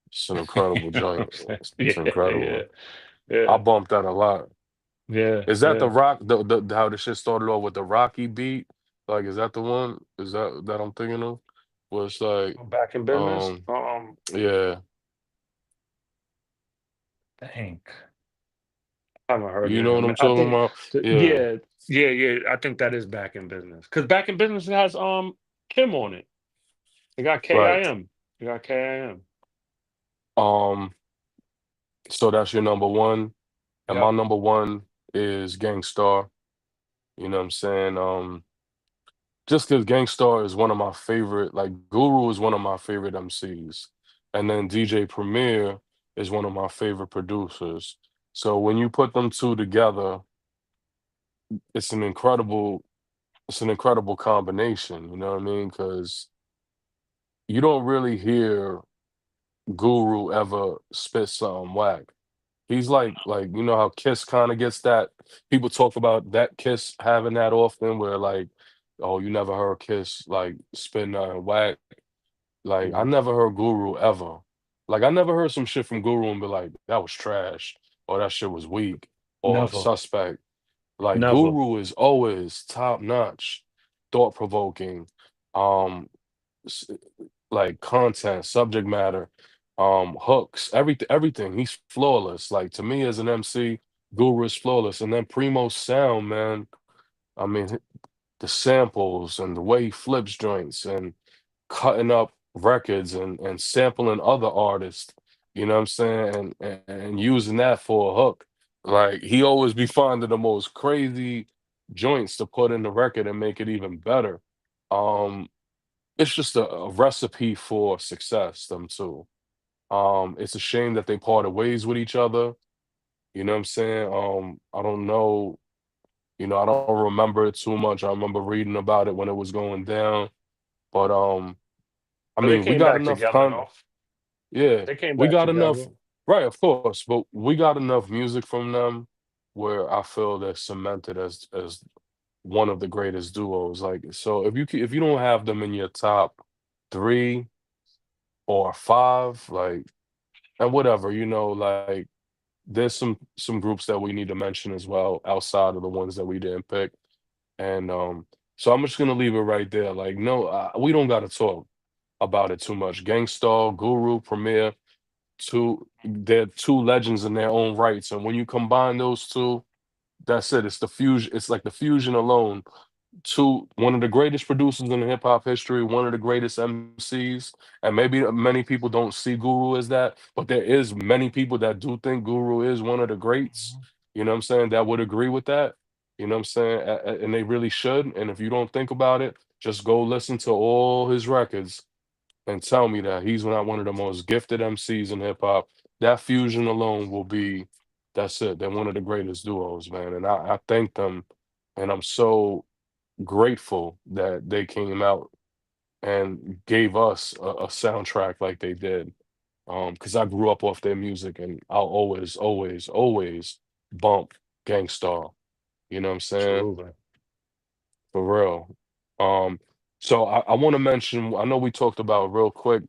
it's an incredible You know what joint. I'm saying? It's Yeah, yeah, incredible. I yeah, bumped that a lot. yeah, Is that the yeah. rock the how the shit started off with the Rocky beat? Like is that the one? Is that I'm thinking of? Where it's like, I'm back in business. um, yeah, Dang, I haven't heard you it in know a what I'm minute. I talking think, about? Yeah, yeah, yeah, yeah. I think that is back in business because back in business has Kim on it. They got right. KIM. They got KIM. Um, so that's your number one, and my Yep. number one is Gangstar. You know what I'm saying? Just because Gangstar is one of my favorite, like Guru is one of my favorite MCs, and then DJ Premier is one of my favorite producers. So when you put them two together, it's an incredible, it's an incredible combination. You know what I mean? Because you don't really hear Guru ever spit something whack. He's like you know how Kiss kind of gets that. People talk about that Kiss having that often, where like, oh, you never heard Kiss like spit nothing whack. Like, I Mhm. never heard Guru ever. Like, I never heard some shit from Guru and be like, that was trash, or that shit was weak, or Never, suspect. Like, never, Guru is always top notch, thought provoking, um, s- like content, subject matter, hooks, everything. He's flawless. Like, to me as an MC, Guru is flawless. And then Primo's sound, man. I mean, the samples and the way he flips joints and cutting up records and sampling other artists, you know what I'm saying? And using that for a hook. Like he always be finding the most crazy joints to put in the record and make it even better. Um, it's just a recipe for success, them two. It's a shame that they parted ways with each other. You know what I'm saying? I don't know, I don't remember it too much. I remember reading about it when it was going down. But I but they mean, we came got back enough together con though. yeah, They came we back got enough, together. right, of course, but we got enough music from them where I feel they're cemented as one of the greatest duos. Like, so if you don't have them in your top three or five, like, and whatever, like there's some groups that we need to mention as well outside of the ones that we didn't pick. And so I'm just gonna leave it right there. Like, no, we don't gotta talk about it too much. Gangstar, Guru, Premier, they're two legends in their own rights. And when you combine those two, that's it. It's the fusion. It's like the fusion alone. One of the greatest producers in hip hop history, one of the greatest MCs, and maybe many people don't see Guru as that, but there is many people that do think Guru is one of the greats. Mhm. You know what I'm saying? That would agree with that. You know what I'm saying? And they really should. And if you don't think about it, just go listen to all his records and tell me that he's not one of the most gifted MCs in hip hop. That fusion alone will be, that's it. They're one of the greatest duos, man. And I thank them, and I'm so grateful that they came out and gave us a soundtrack like they did. Because I grew up off their music, and I'll always, always, always bump Gangstar. You know what I'm saying? Absolutely. For real. Um, so I want to mention, I know we talked about real quick,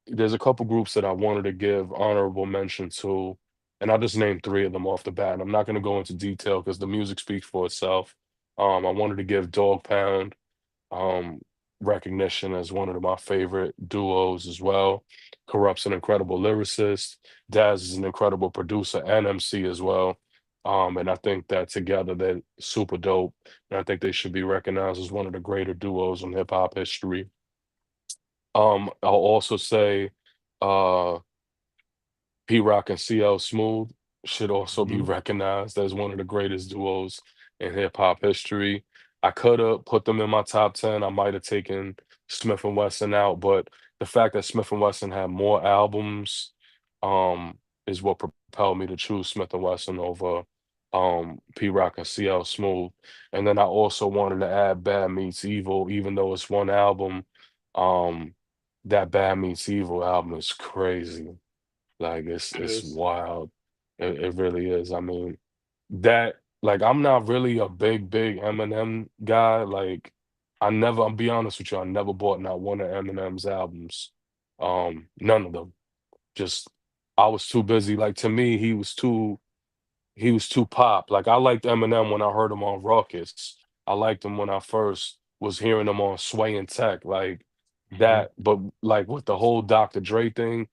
there's a couple groups that I wanted to give honorable mention to, and I'll just name three of them off the bat. And I'm not going to go into detail because the music speaks for itself. I wanted to give Dog Pound um, recognition as one of my favorite duos as well. Corrupt's an incredible lyricist. Daz is an incredible producer and MC as well. And I think that together they're super dope. And I think they should be recognized as one of the greater duos in hip hop history. I'll also say uh P-Rock and CL Smooth should also be Mhm. recognized as one of the greatest duos in hip hop history. I could have put them in my top 10. I might have taken Smith and Wesson out, but the fact that Smith and Wesson had more albums is what propelled me to choose Smith and Wesson over P-Rock and CL Smooth. And then I also wanted to add Bad Meets Evil, even though it's one album. Um, that Bad Meets Evil album is crazy. Like It it's is. wild. It really is. I mean, that like I'm not really a big Eminem guy. Like I'll be honest with you, I never bought not one of Eminem's albums. None of them. Just I was too busy. Like to me, he was too pop. Like I liked Eminem when I heard him on Ruckus. I liked him when I first was hearing him on Sway and Tech, like Mhm. that. But like with the whole Dr. Dre thing,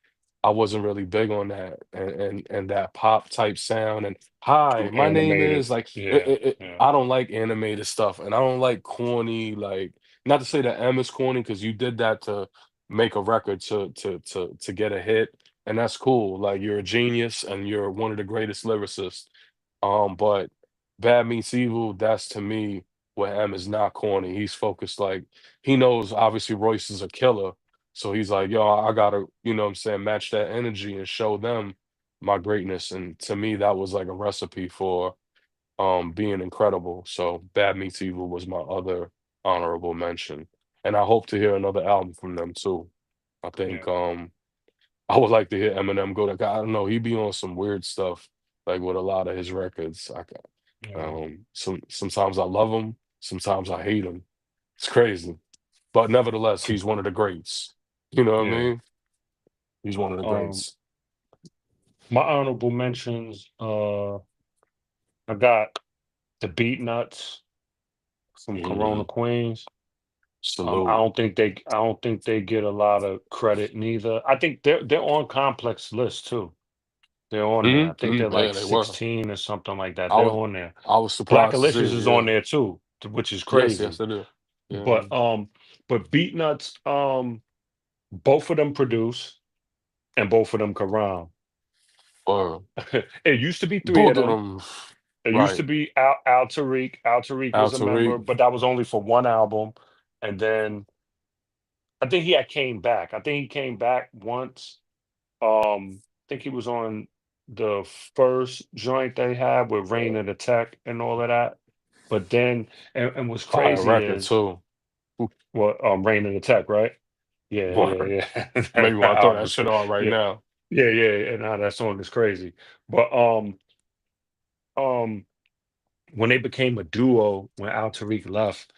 I wasn't really big on that and that pop type sound. And hi, Too my name animated. is like Yeah. Yeah. I don't like animated stuff, and I don't like corny. Like not to say that M is corny because you did that to make a record to get a hit, and that's cool. Like you're a genius and you're one of the greatest lyricists. But Bad Meets Evil, that's to me where M is not corny. He's focused like he knows obviously Royce is a killer. So he's like, yo, I gotta, you know what I'm saying, match that energy and show them my greatness. And to me, that was like a recipe for being incredible. So Bad Meets Evil was my other honorable mention. And I hope to hear another album from them too. I Yeah. think I would like to hear Eminem go to I don't know, he be on some weird stuff, like, with a lot of his records. Yeah. Sometimes I love him, sometimes I hate him. It's crazy. But nevertheless, he's one of the greats. You know what I Yeah. mean? He's one of the Um, greats. my honorable mentions, I got the Beat Nuts from Corona, Mhm. Queens. Salute. I don't think they get a lot of credit neither. I think they're on Complex list too. They're on there. I Mhm, think they're mhm, like yeah, they were. 16 or something like that. I They're was on there. I was surprised to see Blackalicious it, is on yeah. there too, which is Yes, crazy. yes, it is. Yeah, But Beat Nuts, both of them produce and both of them can rhyme. or It used to be three of both of them. them It used to right. be Al Tariq. Al Tariq Al was a Tariq. member, but that was only for one album. And then I think he had came back. I think he came back once. I think he was on the first joint they had with Rain and the Tech and all of that. But then, and what's Fire crazy record is too. what Rain and the Tech, right? Yeah, yeah, Word. yeah. Maybe That want to throw album that was shit on right yeah, now. yeah. And now that song is crazy. But um when they became a duo, when Al Tariq left,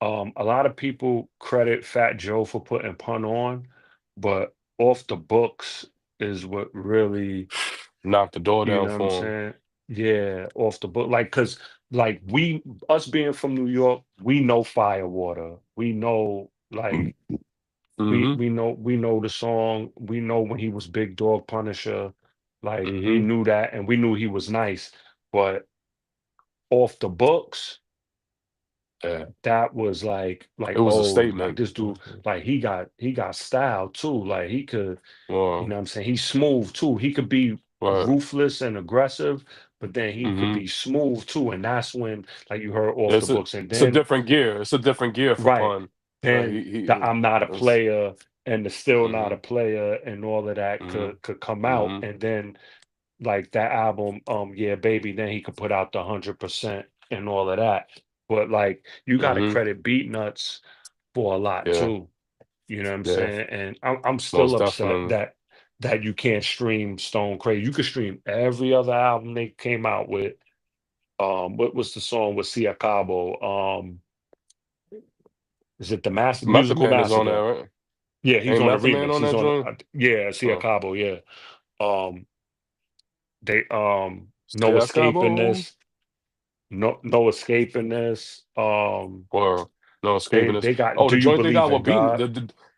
a lot of people credit Fat Joe for putting Pun on, but Off the Books is what really, Knocked the door you down know what I'm for him. saying? Yeah, off the book. Like, cause like us being from New York, we know Firewater. We know like Mm-hmm. we know the song. We know when he was Big Dog Punisher. Like we Mm-hmm. knew that, and we knew he was nice. But Off the Books, Yeah. that was It like was a oh, like statement. this dude, like he got style too. Like he could, you know Well, what I'm saying? He's smooth too. He could be right. ruthless and aggressive, but then he could Mm-hmm. be smooth too. And that's when, like you heard Off the It's a Books. And it's a then, different gear. It's a different gear for right, Pun. Like then the I'm not a it's player and the Still Not mm-hmm. a Player and all of that Mm-hmm. could come out. Mm-hmm. And then like that album, Yeah, Baby, then he could put out the 100% and all of that. But like you gotta Mm-hmm. credit Beat Nuts for a lot Yeah. too. You know what I'm Yeah. saying? And I'm still Most upset definitely. that you can't stream Stone Crazy. You can stream every other album they came out with. What was the song with Sia Cabo? Is it Method Musical Man is on Massacre? there, right? Yeah, he's Ain't on the Method Man remix. on He's that on joint? yeah, Sia Oh. Cabo, yeah. Um they No Say I Escaping Cabo. This, no Escaping This. Or no escaping They this. they got Oh, Do the You joint they Believe got in with beating God?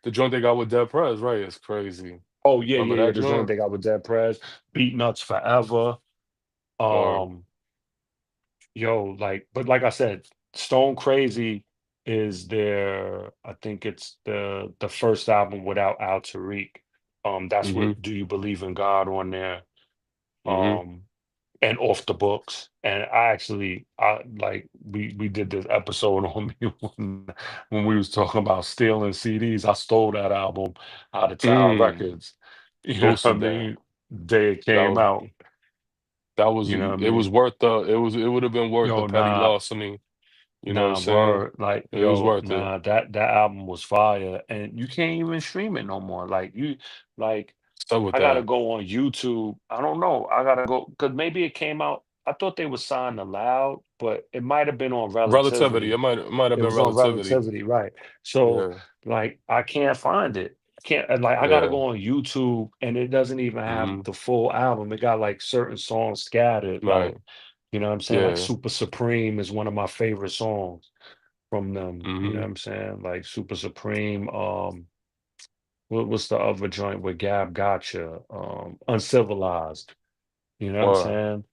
the joint they got with Dead Prez, right? It's crazy. Oh yeah, Remember yeah, yeah. that The joint joint? they got with Dead Prez, Beat Nuts Forever. Or Um, Yo, but like I said, Stone Crazy is I think it's the first album without Al Tariq. That's mm-hmm. what Do You Believe in God on there. Mm-hmm. Um, and Off the Books. And I like we did this episode on me when we was talking about stealing CDs. I stole that album out of Tower Mm. Records. You know what I Boosted that. mean? Day it That came was out. that was You know what I it was mean? worth it would have been worth the Yo, petty nah. larceny. You know what I'm Nah, saying? word. Like, It was yo, worth it. nah, that album was fire. And you can't even stream it no more. Like Stuck with I gotta that. go on YouTube. I don't know. I gotta go because maybe it came out. I thought they were signed to Loud, but it might have been on Relativity. Relativity. It might have It been was on relativity. Relativity, right? So Yeah. like I can't find it. I can't and, like I gotta Yeah. go on YouTube and it doesn't even have Mm-hmm. the full album. It got like certain songs scattered, Right. like you know what I'm saying? Like Yeah. Super Supreme is one of my favorite songs from them. You know Mm-hmm. what I'm saying? Like Super Supreme. What's the other joint with Gab Gotcha? Uncivilized. You know what I'm Or saying?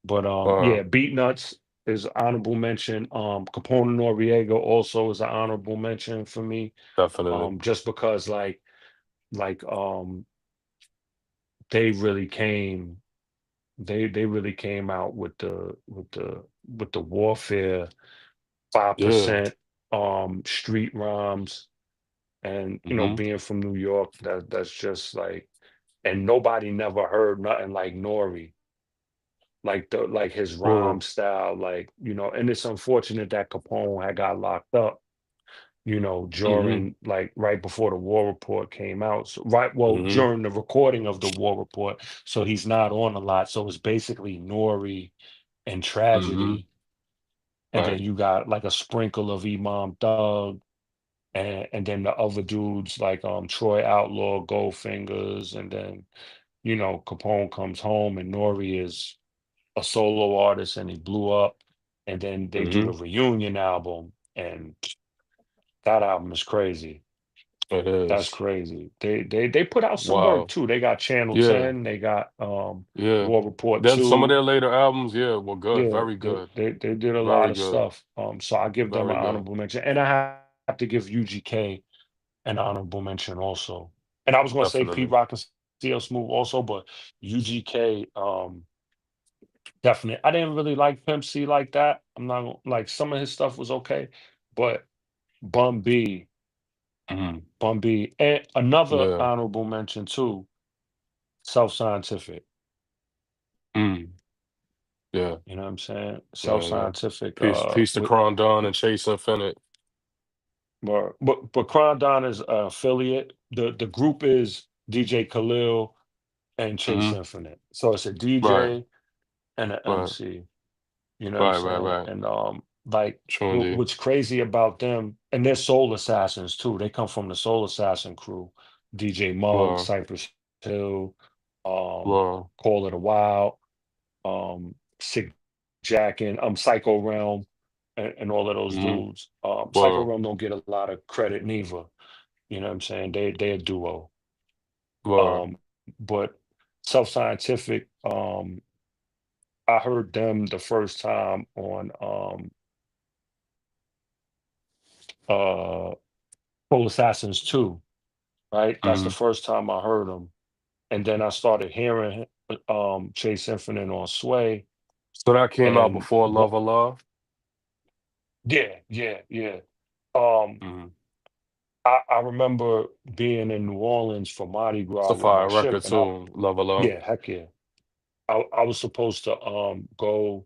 But yeah, or Beat Nuts is honorable mention. Capone Noriega also is an honorable mention for me. definitely. Just because like they really came they really came out with the warfare Yeah. 5% street rhymes. And Mm-hmm. being from New York, that's just like, and nobody never heard nothing like Nori, like his rhyme Well. style, and it's unfortunate that Capone had got locked up, Mm-hmm. during right before the war report came out. So right, well, Mm-hmm. during the recording of the war report, so he's not on a lot. So it's basically Nori and Mm-hmm. Tragedy, and then Right. you got like a sprinkle of Imam Thug, and then the other dudes like Troy Outlaw, Goldfingers, and then Capone comes home and Nori is a solo artist and he blew up, and then they do the Mm-hmm. reunion album, and that album is crazy. It That's is. crazy. They put out some work Wow. too. They got Channel Yeah. 10, they got Yeah. War Report Then some of 2. their later albums, yeah, were good. Yeah, Very they good. they they did a lot Very of good. stuff. So I give them Very an good. honorable mention. And I have to give UGK an honorable mention also. And I was gonna say Pete Definitely. Rock and CL Smooth also, but UGK, definitely. I didn't really like Pimp C like that. I'm not like some of his stuff was okay, but Bun B, Mhm. Bun B, and another Yeah. honorable mention too, Self Scientific. Mm. Yeah. You know what I'm saying? Self Yeah. Yeah. Scientific. Peace to With Cron Don and Chase Infinite. but Don is affiliate. The group is DJ Khalil and Chase Hmm. Infinite. So it's a Right. DJ and an Right. MC. You know what I'm Right, right, saying? right. And like True indeed. what's crazy about them, and they're Soul Assassins too. They come from the Soul Assassin crew. DJ Mugg, Wow, Cypress Hill, wow. Call It a Wild, Sick Jack and Psycho Realm and all of those Mhm. dudes. Psycho Wow, Realm don't get a lot of credit neither. You know what I'm saying? They a duo. wow. Um, but Self Scientific, I heard them the first time on uh Soul Assassins 2, right? That's the Mhm. first time I heard them. And then I started hearing Chase Infinite on Sway. So that came out And before Love Allah? yeah, yeah, yeah. Um, Mhm. I remember being in New Orleans for Mardi It's Gras a with my fire ship, record and I too, Love Allah. yeah, heck yeah. I was supposed to go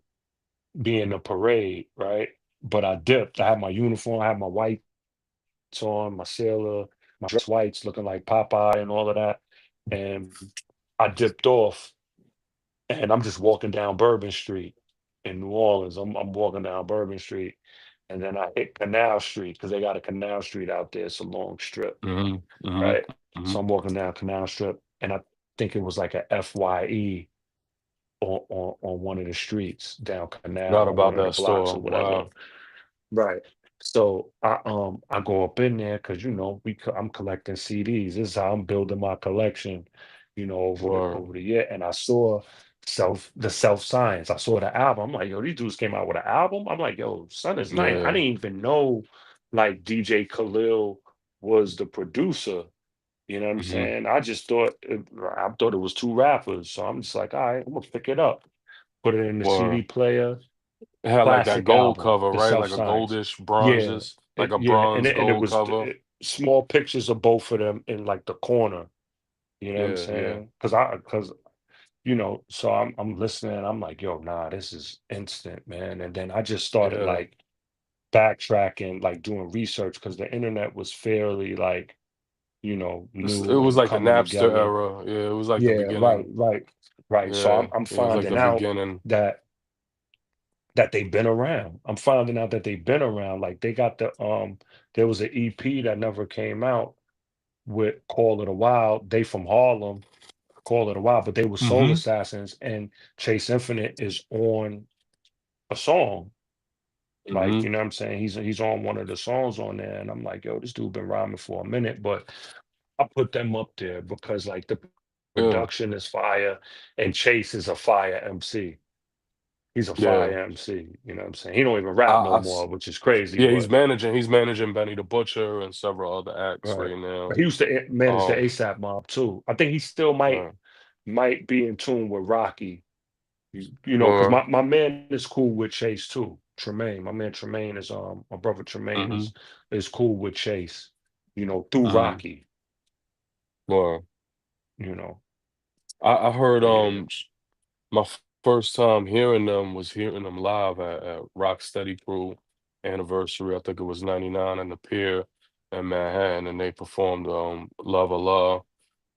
be in the parade, right? But I dipped. I had my uniform, I had my whites on, my sailor, my dress whites looking like Popeye and all of that. And I dipped off and I'm just walking down Bourbon Street in New Orleans. I'm walking down Bourbon Street, and then I hit Canal Street because they got a Canal Street out there. It's a long strip, Mhm, mhm, right? So mhm. I'm walking down Canal Strip, and I think it was like a FYE on one of the streets down Canal Forgot on one about of the that blocks store. or whatever. Wow. Right. So I go up in there because I'm collecting CDs. This is how I'm building my collection, Wow. over the year. And I saw Self Science. I saw the album. I'm like, yo, these dudes came out with an album. I'm like, yo, son is nice. I Yeah. didn't even know like DJ Khalil was the producer. You know what I'm Mhm. saying? I thought it was two rappers. So I'm just like, all right, I'm gonna pick it up, put it in the CD Wow. player. It had like that Classic gold album, cover, The right? Self Like a Science. goldish, Yeah, bronzes, like a yeah, bronze and it gold was cover. small pictures of both of them in like the corner. You know what I'm Yeah, yeah, saying? Because so I'm listening. I'm like, yo, nah, this is instant, man. And then I just started yeah. like backtracking, like doing research because the internet was fairly like It new was and like the coming Napster together. era. Yeah, it was like the Yeah, right, beginning. right, right. So Yeah, I'm yeah, it was like finding the out beginning. that they've been around. I'm finding out that they've been around. Like they got there was an EP that never came out with Call It a Wild. They from Harlem, Call It a Wild, but they were Soul Hmm. Assassins and Chase Infinite is on a song. Like, Hmm. you know what I'm saying? He's on one of the songs on there. And I'm like, yo, this dude been rhyming for a minute, but I put them up there because like the Yeah, production is fire and Chase is a fire MC. He's a yeah. fire MC, you know what I'm saying? He don't even I, rap I no s- more, which is crazy, yeah, but he's managing Benny the Butcher and several other acts right. right But now. he used to manage the Um, ASAP mob too. I think he still might uh, might be in tune with Rocky, because uh, my man is cool with Chase too. Tremaine, my man Tremaine is my brother Tremaine hmm, is cool with Chase, through hmm. Rocky, Well, you know. I heard Yeah. my first time hearing them was hearing them live at Rocksteady Crew anniversary. I think it was '99 in the Pier in Manhattan, and they performed Love Allah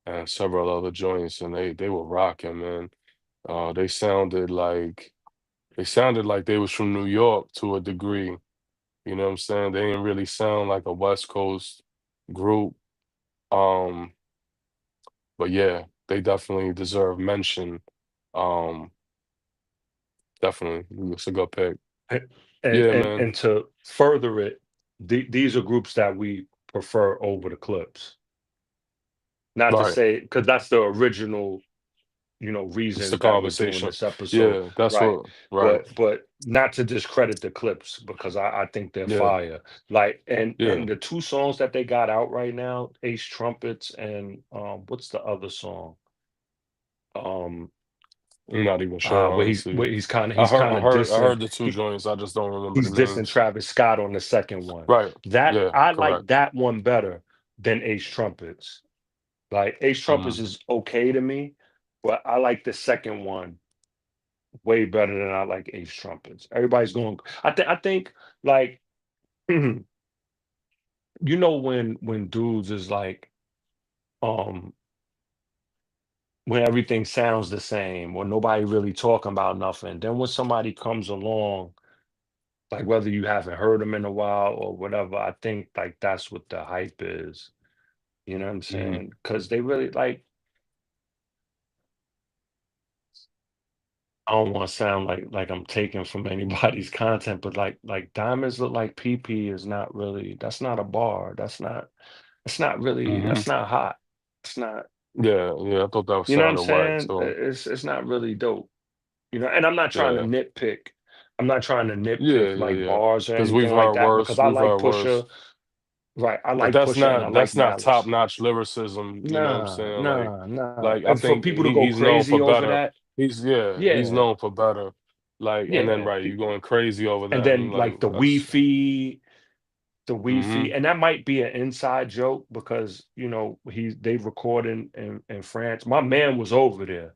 and several other joints, and they were rocking, man. They sounded like they was from New York to a degree. You know what I'm saying? They didn't really sound like a West Coast group. Um, but yeah, they definitely deserve mention. Um, Definitely. It's a good pick. And and Yeah, and, man. and to further it, these are groups that we prefer over the Clips. Not to Right. say because that's the original It's the reasons that we're doing conversation. this episode, Yeah, that's right? what right. But not to discredit the Clips because I think they're Yeah, fire. Like yeah. and the two songs that they got out right now, Ace Trumpets and what's the other song? Um I'm not even sure, where honestly. he's kind of I dissing heard the two joints. I just don't remember the he's dissing names. Travis Scott on the second one. Right. That Yeah, I like correct. that one better than Ace Trumpets. Like Ace Trumpets Mm. is okay to me, but I like the second one way better than I like Ace Trumpets. Everybody's going. I think like when dudes is like um when everything sounds the same or nobody really talking about nothing. Then when somebody comes along, like whether you haven't heard them in a while or whatever, I think like that's what the hype is. You know what I'm Mhm, saying? Because they really like, I don't want to sound like I'm taking from anybody's content, but like diamonds look like PP is not really, that's not a bar. That's not really, mhm. that's not hot. It's not, Yeah, yeah, I thought that you know what I'm sounded whack, saying? so It's not really dope. You know, and I'm not trying to yeah. nitpick. I'm not trying to Yeah, nitpick yeah, like yeah. bars or Because 'Cause we've anything like heard that worse, because I we've like heard Pusha. worse. Right. I But like Pusha and I like that's not Malice. top-notch lyricism, you know what I'm Nah, saying? nah, nah. Like, I And for think people to go he's known for crazy over better. that, He's yeah, known for better. Like, and then, yeah. right, you going crazy over And that, then and, like, like the that's Wi-Fi, mhm, and that might be an inside joke because they record in France. My man was over there.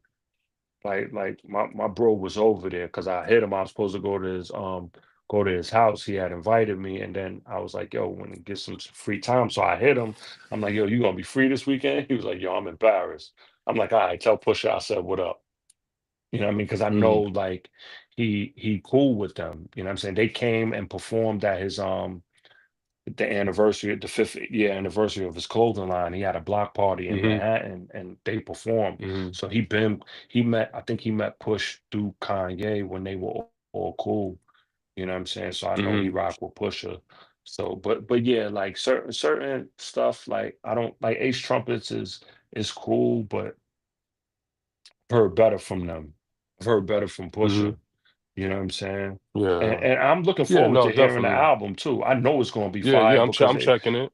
Like my bro was over there because I hit him. I was supposed to go to his house. He had invited me, and then I was like, "Yo, when he get some free time," so I hit him. I'm like, "Yo, you gonna be free this weekend?" He was like, "Yo, I'm in Paris." I'm like, "All right, tell Pusha I said what up." You know what I mean? Because I know mhm, like he cool with them. You know what I'm saying? They came and performed at his the anniversary, the 5th year anniversary of his clothing line. He had a block party in mhm, Manhattan and they performed. mhm, So I think he met Push through Kanye when they were all cool. You know what I'm saying? So I know he mhm, rocked with Pusha. So, but yeah, like certain stuff, like I don't like Ace Trumpets is cool, but I've heard better from them. I've heard better from mhm. Pusha. You know what I'm saying? And, Yeah. and I'm looking Yeah, forward no, to hearing the definitely. album too. I know it's gonna be Yeah, yeah, fire because I'm checking it.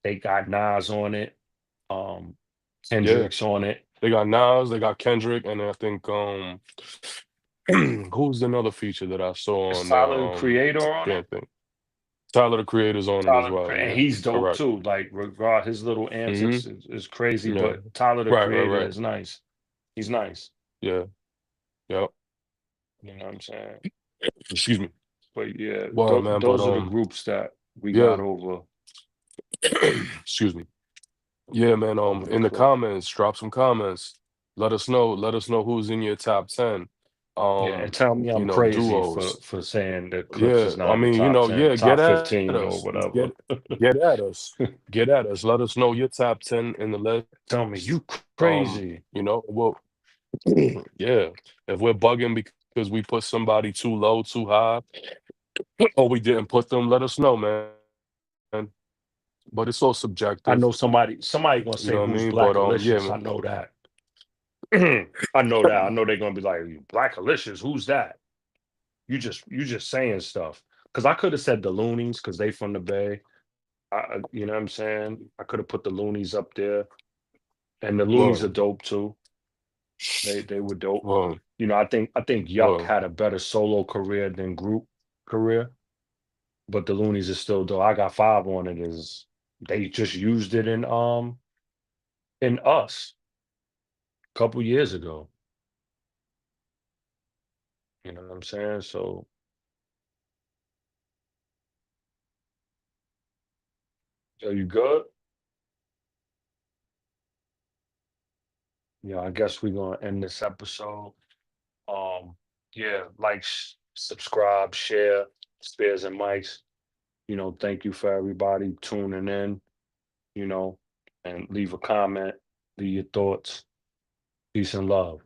they got Nas on it, um, Yeah. Kendrick's on it. They got Nas, they got Kendrick, and I think, who's another feature that I saw Is on there? Tyler the Creator on it? Can't think. Tyler, the Creator's on it as well, And yeah, he's dope correct. too. Like regard his little Mhm, antics is crazy, yeah. but Tyler the Right, right, Creator right. is nice. He's nice. Yeah, yep. You know what I'm saying? Excuse me. But yeah, Well, man, but, those are the groups that we got yeah. Excuse me. Yeah, man, over the in the clip. comments, drop some comments. Let us know who's in your top 10, Yeah, and tell me I'm crazy duos. for saying the clips Yeah, is I not in mean, top 10, yeah, get top at 15 or us. whatever. Get at us. Get at us. Let us know your top 10 in the Tell me list. you crazy. Well, yeah, if we're bugging because we put somebody too low, too high, or we didn't put them, let us know, man. But it's all I subjective, know somebody gonna you say know what I who's mean? But yeah, Blackalicious. I man. know that. I know that. I know they're gonna be like Blackalicious. Who's that? You just saying stuff. Because I could have said the Loonies because they from the Bay. You know what I'm saying? I could have put the Loonies up there, and the Loonies are Well, dope too. They were dope. well, I think Yuck well. had a better solo career than group career, but the Loonies is still dope. I got five on it. Is they just used it in Us a couple years ago. You know what I'm saying? So, are you good? Yeah, I guess we're gonna end this episode. Um, yeah, like, subscribe, share, Spares and Mics. Thank you for everybody tuning in, you know, and leave a comment, leave your thoughts. Peace and love.